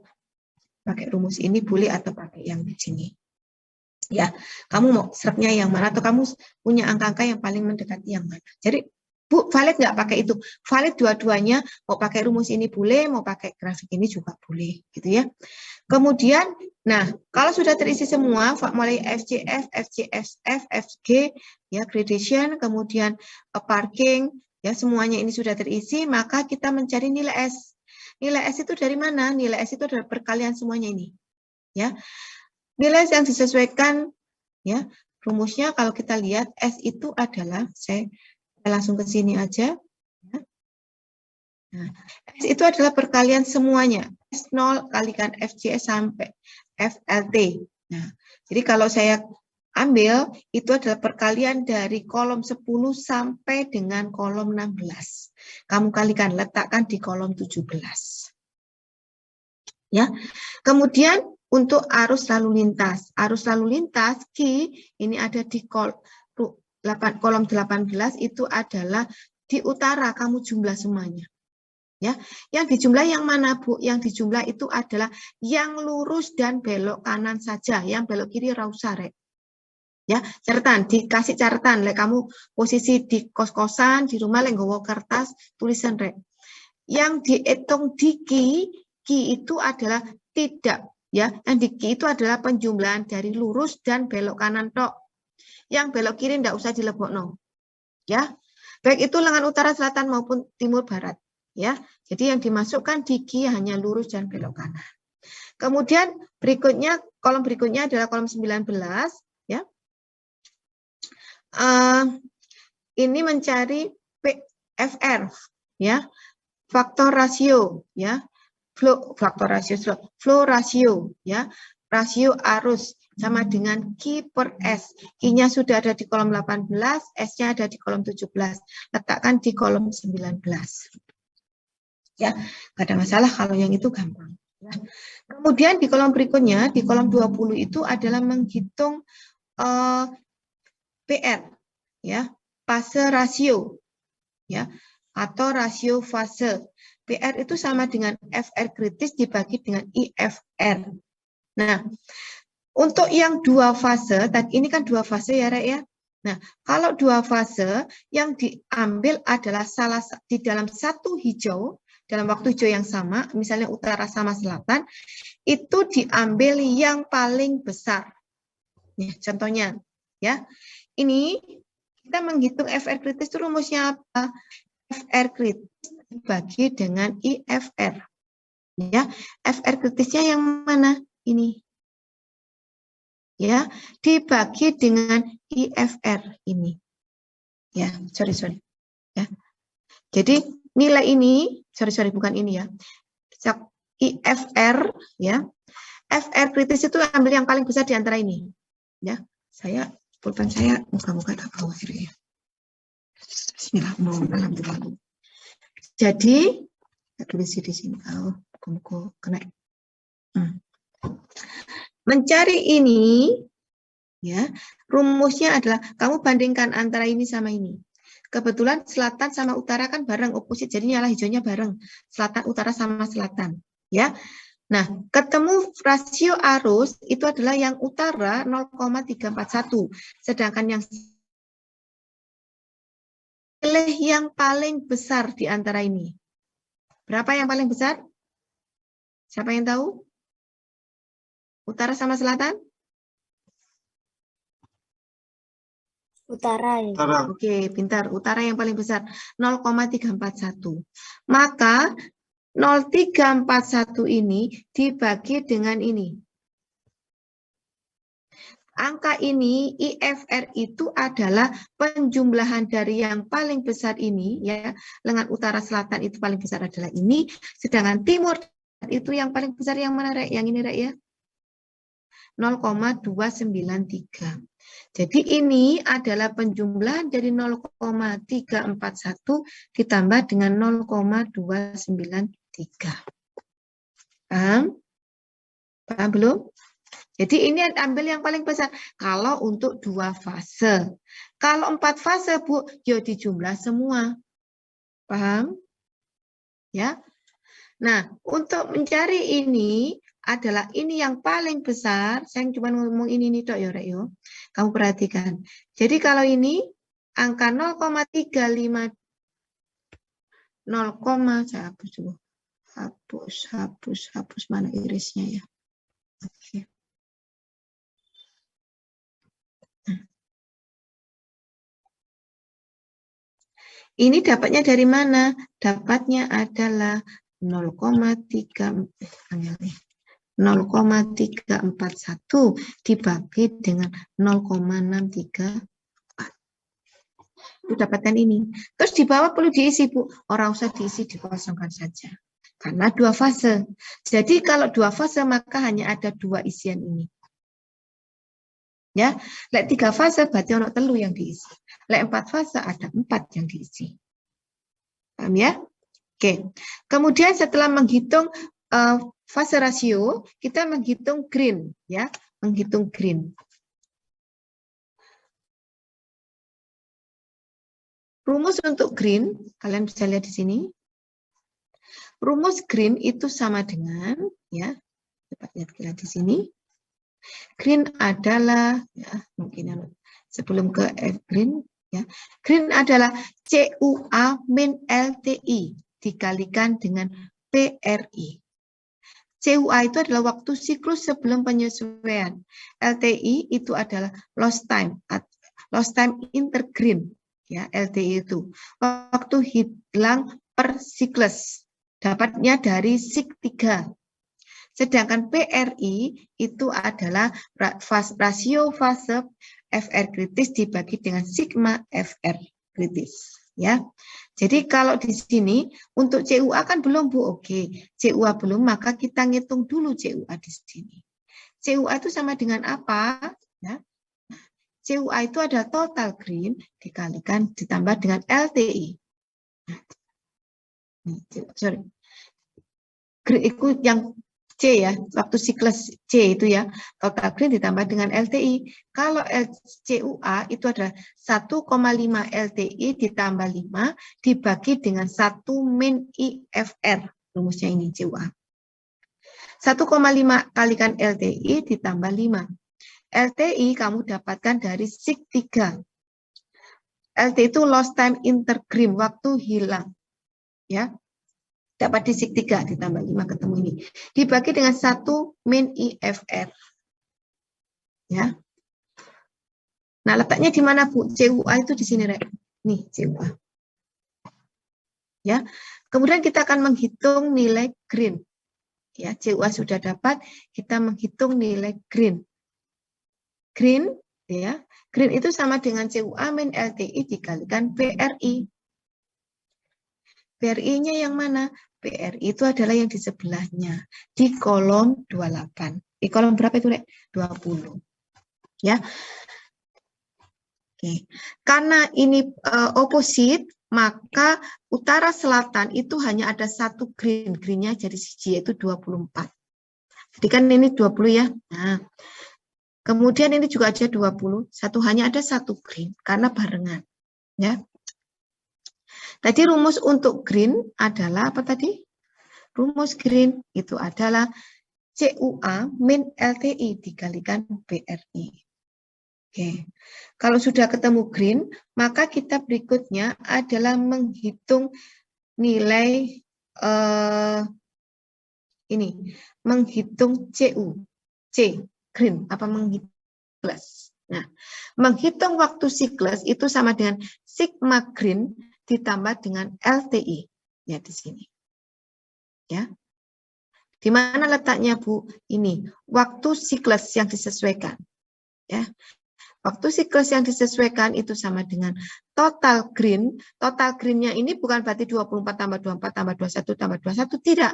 pakai rumus ini boleh atau pakai yang di sini. Ya, kamu mau serapnya yang mana atau kamu punya angka-angka yang paling mendekati yang mana. Jadi Bu, valid nggak pakai itu? Valid dua-duanya, mau pakai rumus ini boleh, mau pakai grafik ini juga boleh, gitu ya. Kemudian, nah, kalau sudah terisi semua, mulai FCF, FCSF, FG, ya, gradation, kemudian parking, ya, semuanya ini sudah terisi, maka kita mencari nilai S. Nilai S itu dari mana? Nilai S itu adalah perkalian semuanya ini, ya. Nilai S yang disesuaikan, ya, rumusnya kalau kita lihat S itu adalah, saya langsung ke sini aja. Nah, S itu adalah perkalian semuanya. S0 kalikan FCS sampai FLT. Nah, jadi kalau saya ambil, itu adalah perkalian dari kolom 10 sampai dengan kolom 16. Kamu kalikan, letakkan di kolom 17. Ya. Kemudian untuk arus lalu lintas. Arus lalu lintas, Q, ini ada di kolom 18 itu adalah di utara, kamu jumlah semuanya. Ya, yang dijumlah yang mana, Bu? Yang dijumlah itu adalah yang lurus dan belok kanan saja, yang belok kiri ra usah, Rek. Ya, catatan, dikasih catatan, lek kamu posisi di kos-kosan, di rumah lek nggawa kertas, tulisan, Rek. Yang dihitung di Q itu adalah tidak, ya. Yang di Q itu adalah penjumlahan dari lurus dan belok kanan tok. Yang belok kiri tidak usah dilebokno, ya. Baik itu lengan utara, selatan maupun timur barat, ya. Jadi yang dimasukkan di Q hanya lurus dan belok kanan. Kemudian berikutnya, kolom berikutnya adalah kolom 19, ya. Ini mencari PFR, ya, faktor rasio, ya, flow rasio, ya, rasio arus sama dengan Q per S. Q-nya sudah ada di kolom 18, S-nya ada di kolom 17. Letakkan di kolom 19. Ya, nggak ada masalah kalau yang itu gampang. Ya. Kemudian di kolom berikutnya, di kolom 20 itu adalah menghitung PR, ya, fase rasio, ya, atau rasio fase. PR itu sama dengan FR kritis dibagi dengan IFR. Nah, untuk yang dua fase, tadi ini kan dua fase ya, Rek, ya. Nah, kalau dua fase yang diambil adalah di dalam satu hijau, dalam waktu hijau yang sama, misalnya utara sama selatan, itu diambil yang paling besar. Nih, contohnya, ya. Ini kita menghitung FR kritis itu rumusnya apa? FR kritis dibagi dengan IFR. Ya, FR kritisnya yang mana? Ini. Ya, dibagi dengan IFR ini. Ya, sorry. Ya. Jadi nilai ini, sorry bukan ini ya. IFR, ya. FR kritis itu ambil yang paling besar di antara ini. Ya, pulpen saya muka-muka tak bawa ya. Bismillahirrahmanirrahim. Jadi, tulis di sini. Muka kena. Mencari ini, ya, rumusnya adalah kamu bandingkan antara ini sama ini. Kebetulan selatan sama utara kan bareng, opposite, jadi nyala hijaunya bareng. Selatan, utara sama selatan, ya. Nah, ketemu rasio arus itu adalah yang utara 0,341, sedangkan yang pilih yang paling besar di antara ini. Berapa yang paling besar? Siapa yang tahu? Utara sama selatan? Utara ya. Oke, pintar. Utara yang paling besar 0,341. Maka 0,341 ini dibagi dengan ini. Angka ini IFR itu adalah penjumlahan dari yang paling besar ini, ya, lengan utara selatan itu paling besar adalah ini, sedangkan timur itu yang paling besar yang mana, Rek? Yang ini, Rek, ya? 0,293. Jadi ini adalah penjumlahan dari 0,341 ditambah dengan 0,293. Paham? Paham belum? Jadi ini ambil yang paling besar. Kalau untuk dua fase. Kalau 4 fase, Bu, ya dijumlah semua. Paham? Ya. Nah, untuk mencari ini adalah ini yang paling besar. Saya cuma ngomong ini tok ya, Rek, yo. Kamu perhatikan. Jadi kalau ini angka 0,35 saya hapus dulu. Hapus mana irisnya ya. Oke. Ini dapatnya dari mana? Dapatnya adalah 0,341 dibagi dengan 0,634. Itu dapatkan ini. Terus di bawah perlu diisi, Bu. Orang usah diisi, dikosongkan saja. Karena dua fase. Jadi kalau dua fase maka hanya ada dua isian ini. Ya, lek 3 fase berarti ono 3 yang diisi. Lek 4 fase ada 4 yang diisi. Paham ya? Oke. Kemudian setelah menghitung fase rasio, kita menghitung green, ya, menghitung green. Rumus untuk green, kalian bisa lihat di sini. Rumus green itu sama dengan, ya, coba lihat di sini. Green adalah, ya, mungkin sebelum ke F green, ya, green adalah CUA min LTI dikalikan dengan PRI. CUA itu adalah waktu siklus sebelum penyesuaian. LTI itu adalah lost time intergreen, ya, LTI itu waktu hilang per siklus, dapatnya dari sik 3. Sedangkan PRI itu adalah rasio fase FR kritis dibagi dengan sigma FR kritis. Ya, jadi kalau di sini untuk CUA kan belum Bu, oke, CUA belum, maka kita ngitung dulu CUA di sini. CUA itu sama dengan apa? Ya. CUA itu ada total green dikalikan ditambah dengan LTI. Sorry, green itu yang C ya, waktu siklus C itu ya, total green ditambah dengan LTI. Kalau CUA itu ada 1,5 LTI ditambah 5 dibagi dengan 1 min IFR. Rumusnya ini CUA. 1,5 kalikan LTI ditambah 5. LTI kamu dapatkan dari sig 3. LT itu lost time intergram, waktu hilang. Ya. Dapat di sig 3 ditambah 5 ketemu ini. Dibagi dengan 1 min IFR. Ya. Nah, letaknya di mana, Bu? CUA itu di sini, Rek. Nih, CUA. Ya. Kemudian kita akan menghitung nilai green. Ya, CUA sudah dapat, kita menghitung nilai green. Green, ya. Green itu sama dengan CUA min LTI dikalikan PRI. PRI-nya yang mana? PRI itu adalah yang di sebelahnya, di kolom 28. Di kolom berapa itu, Rek? 20. Ya. Oke. Karena ini opposite, maka utara selatan itu hanya ada satu green. Green-nya jadi siji, yaitu 24. Jadi kan ini 20 ya. Nah, kemudian ini juga ada 20. Hanya ada satu green, karena barengan. Ya. Tadi rumus untuk green adalah apa tadi? Rumus green itu adalah CUA min LTI dikalikan PRI. Oke. Kalau sudah ketemu green, maka kita berikutnya adalah menghitung nilai ini, menghitung CU, C, green, apa menghitung siklus. Nah, menghitung waktu siklus itu sama dengan sigma green ditambah dengan LTI. Ya, di sini. Ya. Di mana letaknya, Bu? Ini, waktu siklus yang disesuaikan. Ya. Waktu siklus yang disesuaikan itu sama dengan total green. Total green-nya ini bukan berarti 24 tambah 24 tambah 21 tambah 21, tidak.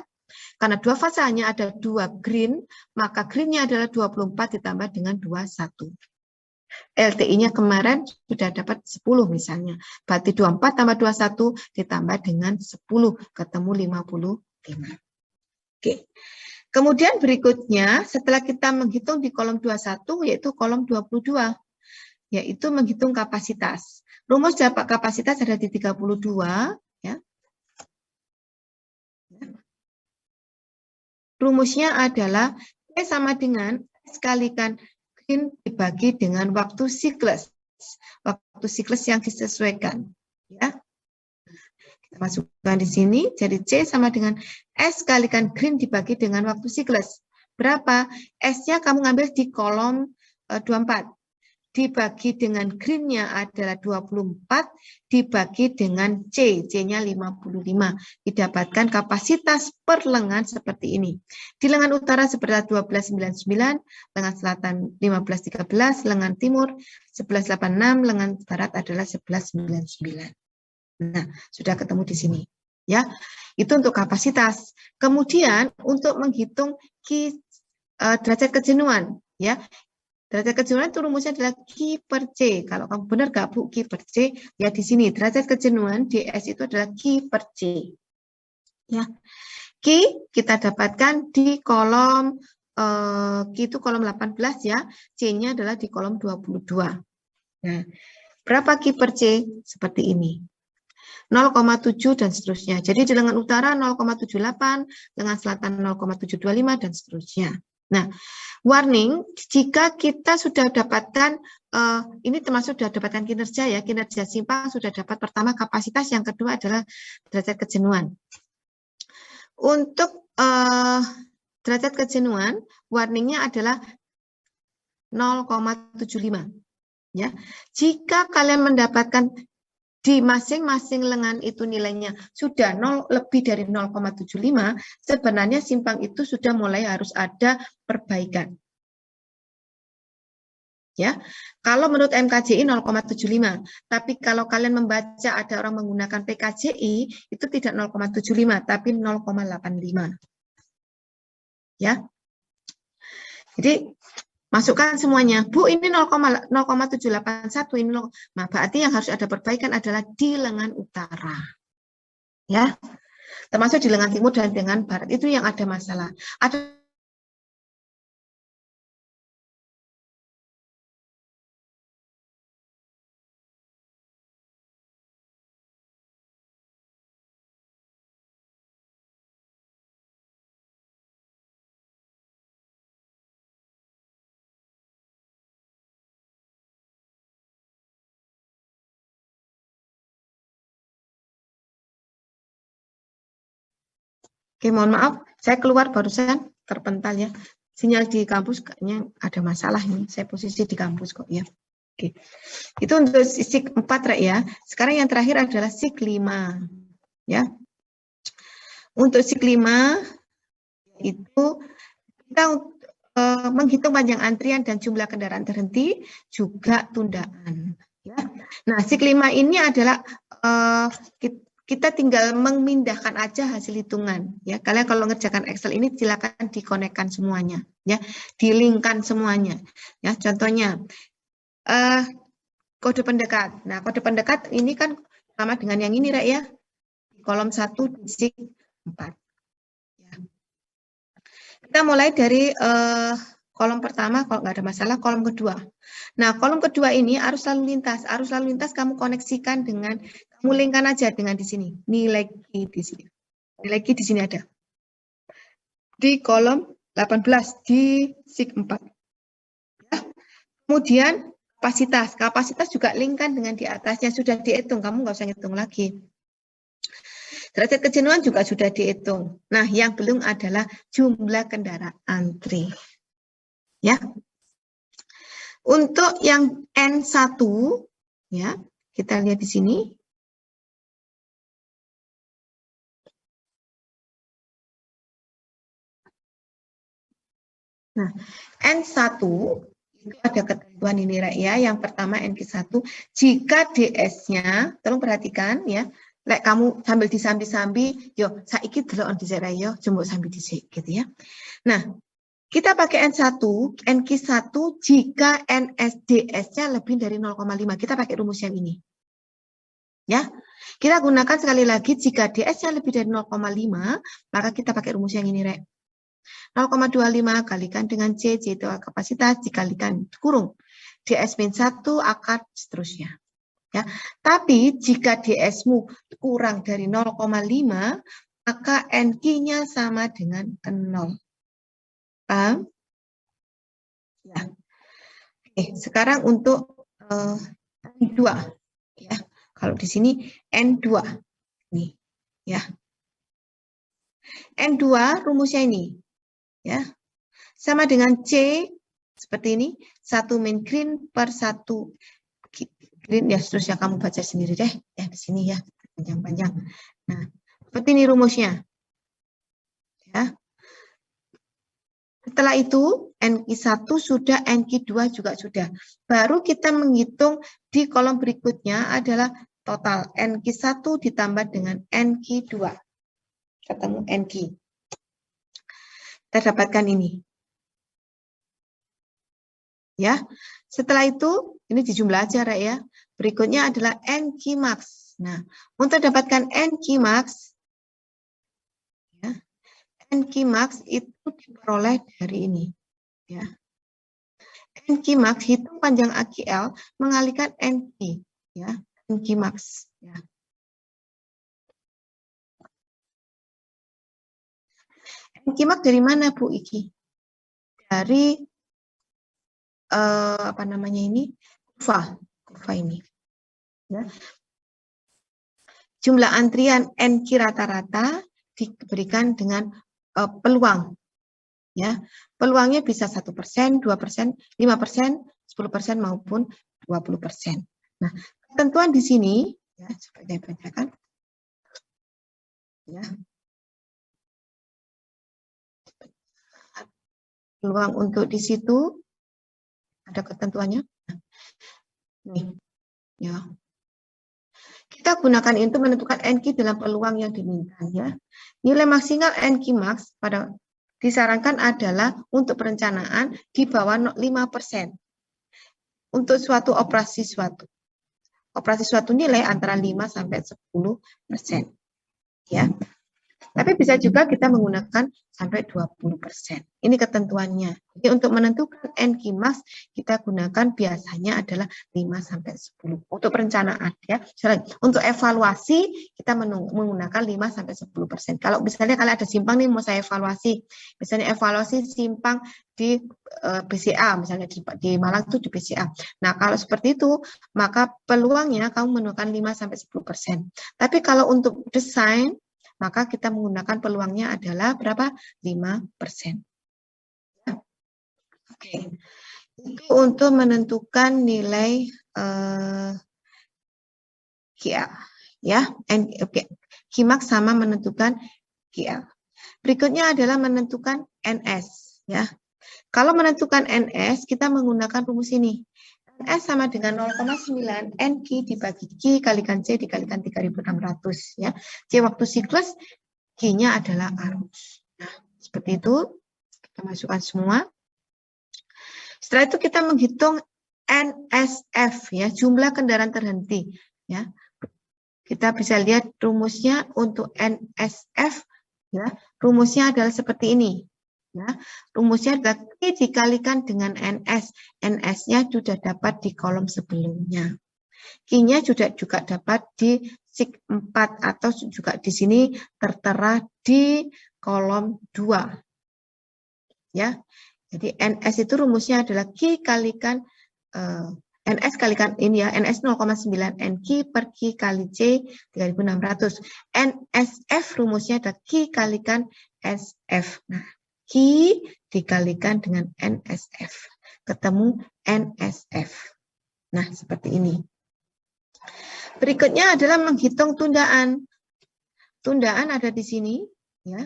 Karena dua fase hanya ada 2 green, maka green-nya adalah 24 ditambah dengan 21. LTI-nya kemarin sudah dapat 10 misalnya. Berarti 24 tambah 21 ditambah dengan 10, ketemu 55. Oke. Kemudian berikutnya, setelah kita menghitung di kolom 21, yaitu kolom 22. Yaitu menghitung kapasitas. Rumus dapat kapasitas ada di 32. Ya. Rumusnya adalah P sama dengan S kalikan green dibagi dengan waktu siklus. Waktu siklus yang disesuaikan. Ya. Kita masukkan di sini, jadi C sama dengan S kalikan green dibagi dengan waktu siklus. Berapa? S-nya kamu ngambil di kolom 24. Dibagi dengan green-nya adalah 24, dibagi dengan C, C-nya 55. Didapatkan kapasitas per lengan seperti ini. Di lengan utara seperti 1299, lengan selatan 1513, lengan timur 1186, lengan barat adalah 1199. Nah, sudah ketemu di sini. Ya, itu untuk kapasitas. Kemudian untuk menghitung derajat kejenuhan, ya. Derajat kejenuhan itu rumusnya adalah Q per C. Kalau kamu benar nggak, Bu, Q per C? Ya di sini derajat kejenuhan DS itu adalah Q per C. Ya, Q kita dapatkan di kolom Q itu kolom 18 ya. C-nya adalah di kolom 22. Nah, berapa Q per C? Seperti ini. 0,7 dan seterusnya. Jadi di lengan utara 0,78, lengan selatan 0,725 dan seterusnya. Nah, warning, jika kita sudah dapatkan, ini termasuk sudah dapatkan kinerja ya, kinerja simpang sudah dapat pertama kapasitas, yang kedua adalah derajat kejenuhan. Untuk derajat kejenuhan, warningnya adalah 0,75. Ya, jika kalian mendapatkan di masing-masing lengan itu nilainya sudah 0 lebih dari 0,75, sebenarnya simpang itu sudah mulai harus ada perbaikan. Ya, kalau menurut MKJI 0,75, tapi kalau kalian membaca ada orang menggunakan PKJI itu tidak 0,75 tapi 0,85. Ya. Jadi masukkan semuanya. Bu, ini 0,781 ini 0. Nah, berarti yang harus ada perbaikan adalah di lengan utara. Ya. Termasuk di lengan timur dan dengan barat. Itu yang ada masalah. Ada Oke, mohon maaf, saya keluar barusan terpental ya. Sinyal di kampus kayaknya ada masalah ini. Saya posisi di kampus kok ya. Oke. Itu untuk sik 4 Rek ya. Sekarang yang terakhir adalah sik 5 ya. Untuk sik 5 itu kita menghitung panjang antrian dan jumlah kendaraan terhenti juga tundaan ya. Nah, sik 5 ini adalah kita tinggal memindahkan aja hasil hitungan ya. Kalian kalau ngerjakan Excel ini silakan dikonekkan semuanya ya, di-linkkan semuanya ya. Contohnya kode pendekat. Nah, kode pendekat ini kan sama dengan yang ini Rek ya. Kolom 1 di sik 4. Ya. Kita mulai dari kolom pertama kalau nggak ada masalah, kolom kedua. Nah, kolom kedua ini arus lalu lintas. Arus lalu lintas kamu koneksikan dengan, kamu linkkan aja dengan di sini. Nilai Q di sini. Nilai Q di sini ada. Di kolom 18 di sik 4. Ya. Kemudian kapasitas. Kapasitas juga linkkan dengan di atasnya. Sudah dihitung, kamu nggak usah ngitung lagi. Derajat kejenuhan juga sudah dihitung. Nah, yang belum adalah jumlah kendaraan antri. Ya. Untuk yang N1 ya, kita lihat di sini. Nah, N1 itu ada ketentuan ini Rek ya. Yang pertama NQ1 jika DS-nya, tolong perhatikan ya. Lek kamu sambil disambi-sambi, yo saiki delok dhisik Rek yo, jembuk sambil dhisik gitu ya. Nah, kita pakai N1, NQ1 jika NSDS-nya lebih dari 0,5. Kita pakai rumus yang ini. Ya. Kita gunakan sekali lagi jika DS-nya lebih dari 0,5, maka kita pakai rumus yang ini, Rek. 0,25 kalikan dengan C itu kapasitas, dikalikan kurung. DS-1 akar seterusnya. Ya. Tapi jika DS-mu kurang dari 0,5, maka NQ-nya sama dengan 0. Paham? Ya. Oke, sekarang untuk N2 ya. Kalau di sini N2 nih ya. N2 rumusnya ini ya. Sama dengan C seperti ini, 1 min green per 1 green ya, seterusnya kamu baca sendiri deh ya di sini ya, panjang-panjang. Nah, seperti ini rumusnya. Ya. Setelah itu, NQ1 sudah, NQ2 juga sudah. Baru kita menghitung di kolom berikutnya adalah total NQ1 ditambah dengan NQ2. Ketemu NQ. Kita dapatkan ini. Ya. Setelah itu, ini dijumlah aja Rek ya. Berikutnya adalah NQ max. Nah, untuk dapatkan NQ max, ya, NQ max itu diperoleh dari ini. Ya. NQ max hitung panjang AQL mengalihkan NQ. Ya. NQ max. Ya. NQ max dari mana Bu Iki? Dari apa namanya ini? Kurva ini. Ya. Jumlah antrian NQ rata-rata diberikan dengan peluang, ya, peluangnya bisa 1%, 2%, 5%, 10% maupun 20%. Nah, ketentuan di sini Ya, seperti yang dibacakan. Ya. Peluang untuk di situ ada ketentuannya. Nih, ya. Kita gunakan itu menentukan NQ dalam peluang yang diminta, ya. Nilai maksimal NQ max pada disarankan adalah untuk perencanaan di bawah 5% untuk suatu operasi suatu. Operasi suatu nilai antara 5 sampai 10%. Ya. Tapi bisa juga kita menggunakan sampai 20%. Ini ketentuannya. Jadi untuk menentukan NQ max kita gunakan biasanya adalah 5 sampai 10 untuk perencanaan, ya. Untuk evaluasi kita menggunakan 5 sampai 10%. Kalau misalnya ada simpang nih mau saya evaluasi. Misalnya evaluasi simpang di BCA, misalnya di Malang itu di BCA. Nah, kalau seperti itu, maka peluangnya kamu menggunakan 5 sampai 10%. Tapi kalau untuk desain, maka kita menggunakan peluangnya adalah berapa? 5%. Ya. Oke. Itu untuk menentukan nilai QL. Ya. Qmax sama menentukan QL. Berikutnya adalah menentukan NS. Ya. Kalau menentukan NS, kita menggunakan rumus ini. NS sama dengan 0,9 NQ dibagi Q kalikan C dikalikan 3.600, ya. C waktu siklus, Q-nya adalah arus. Nah, seperti itu. Kita masukkan semua. Setelah itu kita menghitung NSF, ya, jumlah kendaraan terhenti, ya. Kita bisa lihat rumusnya untuk NSF, ya. Rumusnya adalah seperti ini. Ya, rumusnya adalah Q dikalikan dengan NS. NS-nya sudah dapat di kolom sebelumnya. Q-nya juga dapat di sik 4 atau juga di sini tertera di kolom 2. Ya. Jadi NS itu rumusnya adalah Q kalikan NS kalikan ini, ya, NS 0,9 NQ per Q kali C 3.600. NSF rumusnya adalah Q kalikan SF. Nah, Q dikalikan dengan NSF. Ketemu NSF. Nah, seperti ini. Berikutnya adalah menghitung tundaan. Tundaan ada di sini. Ya.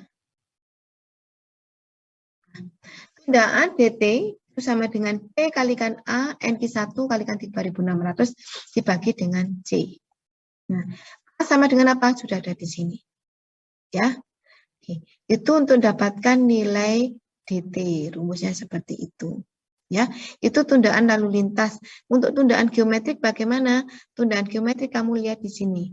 Tundaan DT itu sama dengan P kalikan A, NQ1 kalikan 3.600 dibagi dengan C. Nah, A sama dengan apa? Sudah ada di sini. Ya. Oke. Itu untuk dapatkan nilai DT, rumusnya seperti itu. Ya, itu tundaan lalu lintas. Untuk tundaan geometrik bagaimana? Tundaan geometrik kamu lihat di sini.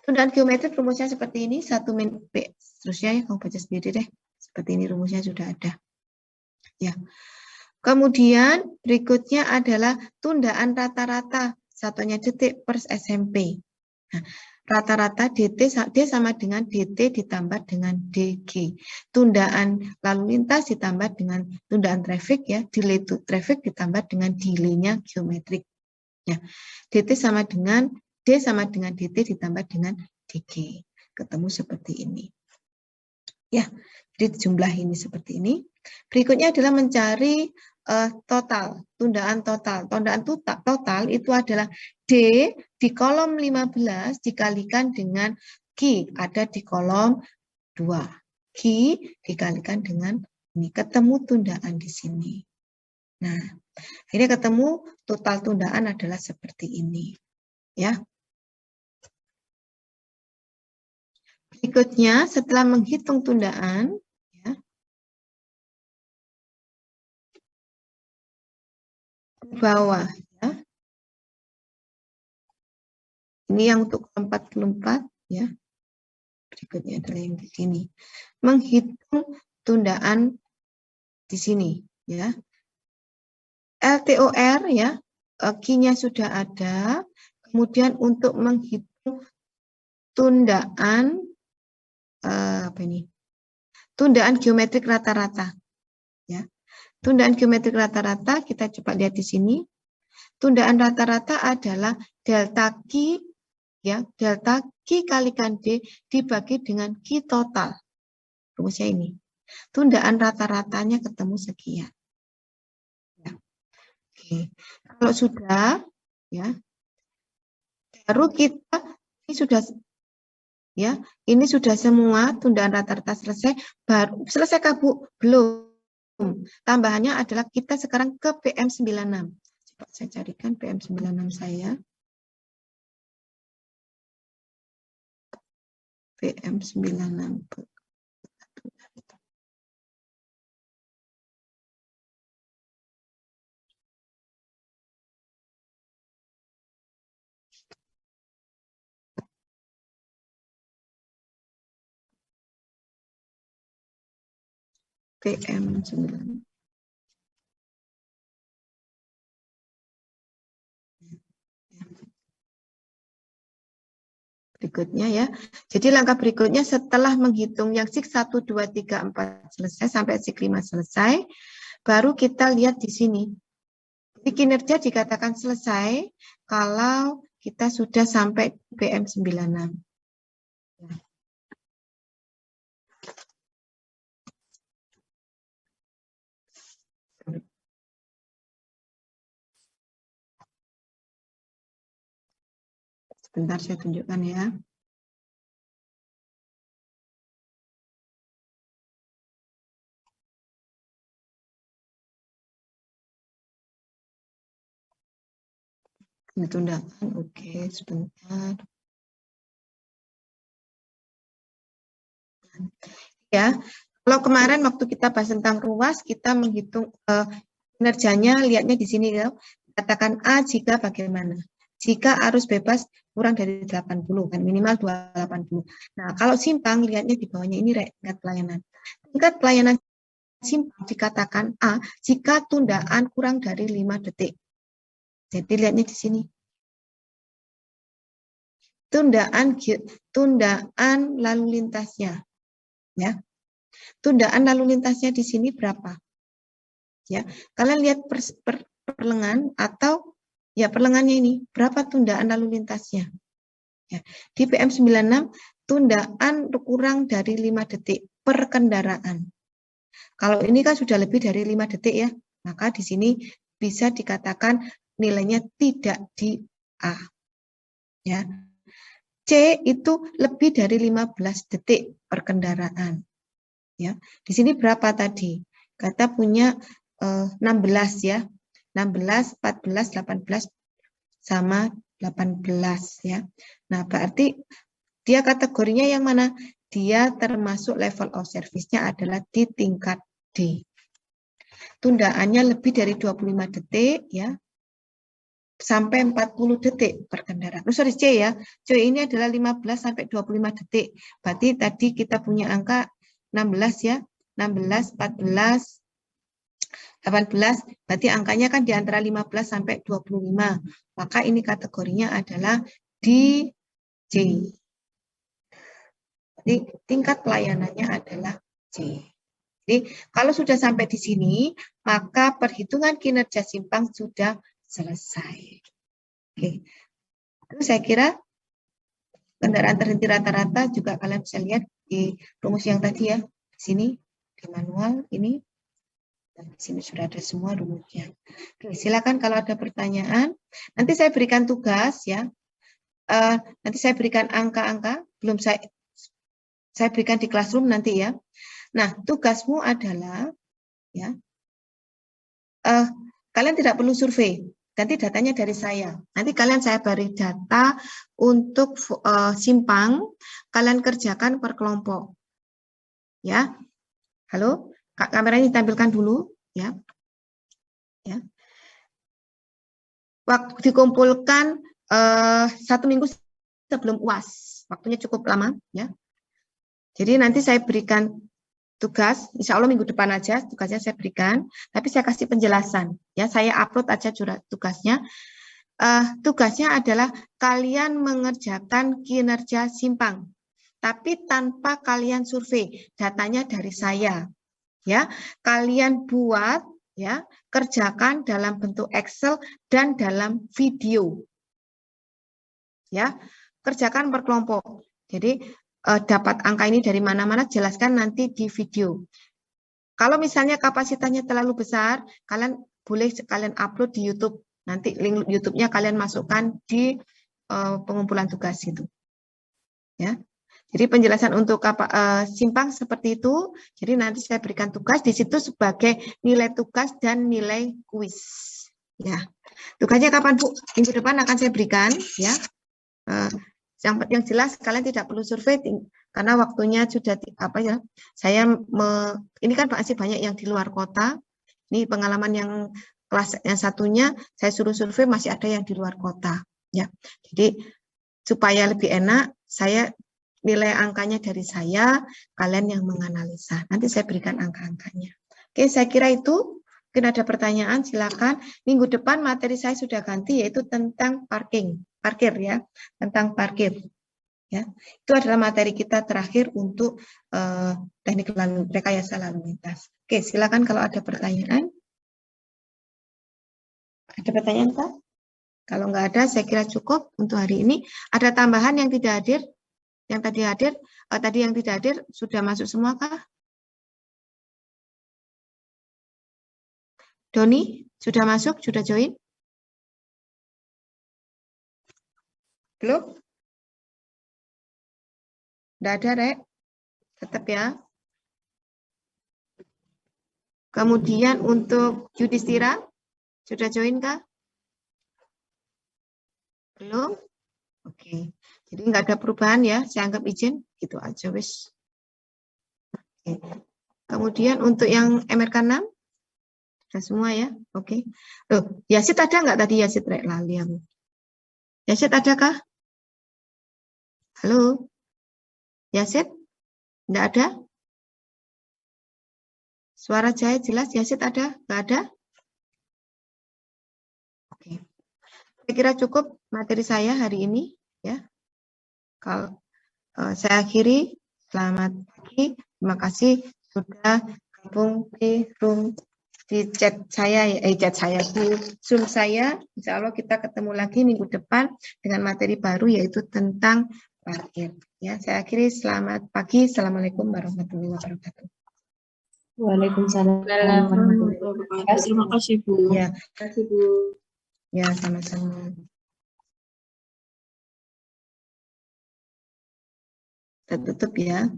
Tundaan geometrik rumusnya seperti ini, 1 min P. Terusnya ya, kamu baca sendiri deh. Seperti ini rumusnya sudah ada. Ya. Kemudian berikutnya adalah tundaan rata-rata. Satunya detik per SMP. Nah, rata-rata DT D sama dengan DT ditambah dengan DG. Tundaan lalu lintas ditambah dengan tundaan traffic, ya, delay to traffic ditambah dengan delay-nya geometrik. Ya. DT sama dengan D sama dengan DT ditambah dengan DG. Ketemu seperti ini. Ya, jadi jumlah ini seperti ini. Berikutnya adalah mencari total, tundaan total. Tundaan total itu adalah D di kolom 15 dikalikan dengan Q, ada di kolom 2. Q dikalikan dengan ini, ketemu tundaan di sini. Nah, akhirnya ketemu total tundaan adalah seperti ini. Ya. Berikutnya, setelah menghitung tundaan, ya, di bawah, ya. Ini yang untuk 44, ya. Berikutnya adalah yang di sini. Menghitung tundaan di sini, ya. LTOR, ya, Q-nya sudah ada. Kemudian untuk menghitung tundaan apa ini? Tundaan geometrik rata-rata, ya. Tundaan geometrik rata-rata kita coba lihat di sini. Tundaan rata-rata adalah delta Q, ya, delta Q kalikan D dibagi dengan Q total. Rumusnya ini. Tundaan rata-ratanya ketemu sekian. Ya. Oke. Kalau sudah, ya. Baru kita ini sudah ya, ini sudah semua tundaan rata-rata selesai. Baru selesai kah Bu? Belum. Tambahannya adalah kita sekarang ke PM96. Coba saya carikan PM96 saya. PM96. PM9. Berikutnya ya. Jadi langkah berikutnya setelah menghitung yang sik 1, 2, 3, 4 selesai sampai sik 5 selesai, baru kita lihat di sini. Jadi kinerja dikatakan selesai kalau kita sudah sampai PM96. Sebentar saya tunjukkan ya. Ditundangkan, oke, sebentar. Ya, kalau kemarin waktu kita bahas tentang ruas, kita menghitung kinerjanya, lihatnya di sini ya. Katakan A jika bagaimana? Jika arus bebas kurang dari 80, kan minimal 280. Nah, kalau simpang, lihatnya di bawahnya ini tingkat pelayanan. Tingkat pelayanan simpang dikatakan A jika tundaan kurang dari 5 detik. Jadi lihatnya di sini. Tundaan lalu lintasnya. Ya. Tundaan lalu lintasnya di sini berapa? Ya, kalian lihat perlengan atau ya perlengannya ini, berapa tundaan lalu lintasnya? Ya, di PM96 tundaan kurang dari 5 detik per kendaraan. Kalau ini kan sudah lebih dari 5 detik ya, maka di sini bisa dikatakan nilainya tidak di A. Ya. C itu lebih dari 15 detik per kendaraan. Ya, di sini berapa tadi? Kita punya 16 ya. 16, 14, 18 sama 18 ya. Nah, berarti dia kategorinya yang mana? Dia termasuk level of service-nya adalah di tingkat D. Tundaannya lebih dari 25 detik ya. Sampai 40 detik per kendaraan. Oh, sorry, C ya. C ini adalah 15 sampai 25 detik. Berarti tadi kita punya angka 16 ya. 16, 14, 18. Berarti angkanya kan di antara 15 sampai 25. Maka ini kategorinya adalah DJ. Jadi tingkat pelayanannya adalah C. Jadi kalau sudah sampai di sini, maka perhitungan kinerja simpang sudah selesai. Oke. Terus saya kira kendaraan terhenti rata-rata juga kalian bisa lihat di rumus yang tadi ya. Di sini di manual ini. Dan di sini sudah ada semua rumusnya. Oke, silakan kalau ada pertanyaan. Nanti saya berikan tugas ya. Nanti saya berikan angka-angka. Belum saya berikan di classroom nanti ya. Nah, tugasmu adalah ya. Kalian tidak perlu survei. Nanti datanya dari saya. Nanti kalian saya beri data untuk simpang, kalian kerjakan per kelompok. Ya. Halo, kameranya ditampilkan dulu ya. Ya. Waktu dikumpulkan 1 minggu sebelum UAS. Waktunya cukup lama ya. Jadi nanti saya berikan tugas, insya Allah minggu depan aja tugasnya saya berikan, tapi saya kasih penjelasan ya, saya upload aja tugasnya. Tugasnya adalah kalian mengerjakan kinerja simpang, tapi tanpa kalian survei, datanya dari saya ya. Kalian buat ya, kerjakan dalam bentuk Excel dan dalam video ya, kerjakan per kelompok. Jadi dapat angka ini dari mana-mana, jelaskan nanti di video. Kalau misalnya kapasitasnya terlalu besar, kalian boleh sekalian upload di YouTube Nanti link YouTube-nya kalian masukkan di pengumpulan tugas itu. Ya. Jadi penjelasan untuk simpang seperti itu. Jadi nanti saya berikan tugas di situ sebagai nilai tugas dan nilai kuis. Ya. Tugasnya kapan, Bu? Minggu depan akan saya berikan, ya. Yang jelas kalian tidak perlu survei karena waktunya sudah ini kan masih banyak yang di luar kota. Ini pengalaman yang kelas yang satunya saya suruh survei masih ada yang di luar kota, ya. Jadi supaya lebih enak saya nilai angkanya dari saya, kalian yang menganalisa. Nanti saya berikan angka-angkanya. Oke, saya kira itu. Mungkin ada pertanyaan, silakan. Minggu depan materi saya sudah ganti, yaitu tentang parkir ya, tentang parkir. Ya, itu adalah materi kita terakhir untuk teknik rekayasa lalu lintas. Oke, silakan kalau ada pertanyaan. Ada pertanyaan, Pak? Kalau nggak ada, saya kira cukup untuk hari ini. Ada tambahan yang tidak hadir? Yang tadi hadir, tadi yang tidak hadir sudah masuk semua kah? Doni, sudah masuk? Sudah join? Belum? Tidak ada, Rek? Tetap ya. Kemudian untuk Yudhistira, sudah join kah? Belum? Oke. Jadi nggak ada perubahan ya, saya anggap izin. Gitu aja, wis. Oke. Kemudian untuk yang MRK 6, sudah semua ya? Oke. Loh, Yasid ada nggak tadi Yasid, Rek? Lali aku. Yasid adakah? Halo? Yasid? Nggak ada? Suara saya jelas, Yasid ada? Nggak ada? Oke. Saya kira cukup materi saya hari ini. Ya. Kalau saya akhiri, selamat pagi. Terima kasih sudah gabung di room di chat saya, di Zoom saya. Insya Allah kita ketemu lagi minggu depan dengan materi baru yaitu tentang parkir. Ya, saya akhiri. Selamat pagi. Assalamualaikum warahmatullahi wabarakatuh. Waalaikumsalam warahmatullahi wabarakatuh. Terima kasih, Bu. Ya, Terima kasih, Bu. ya sama-sama. Kita tutup ya.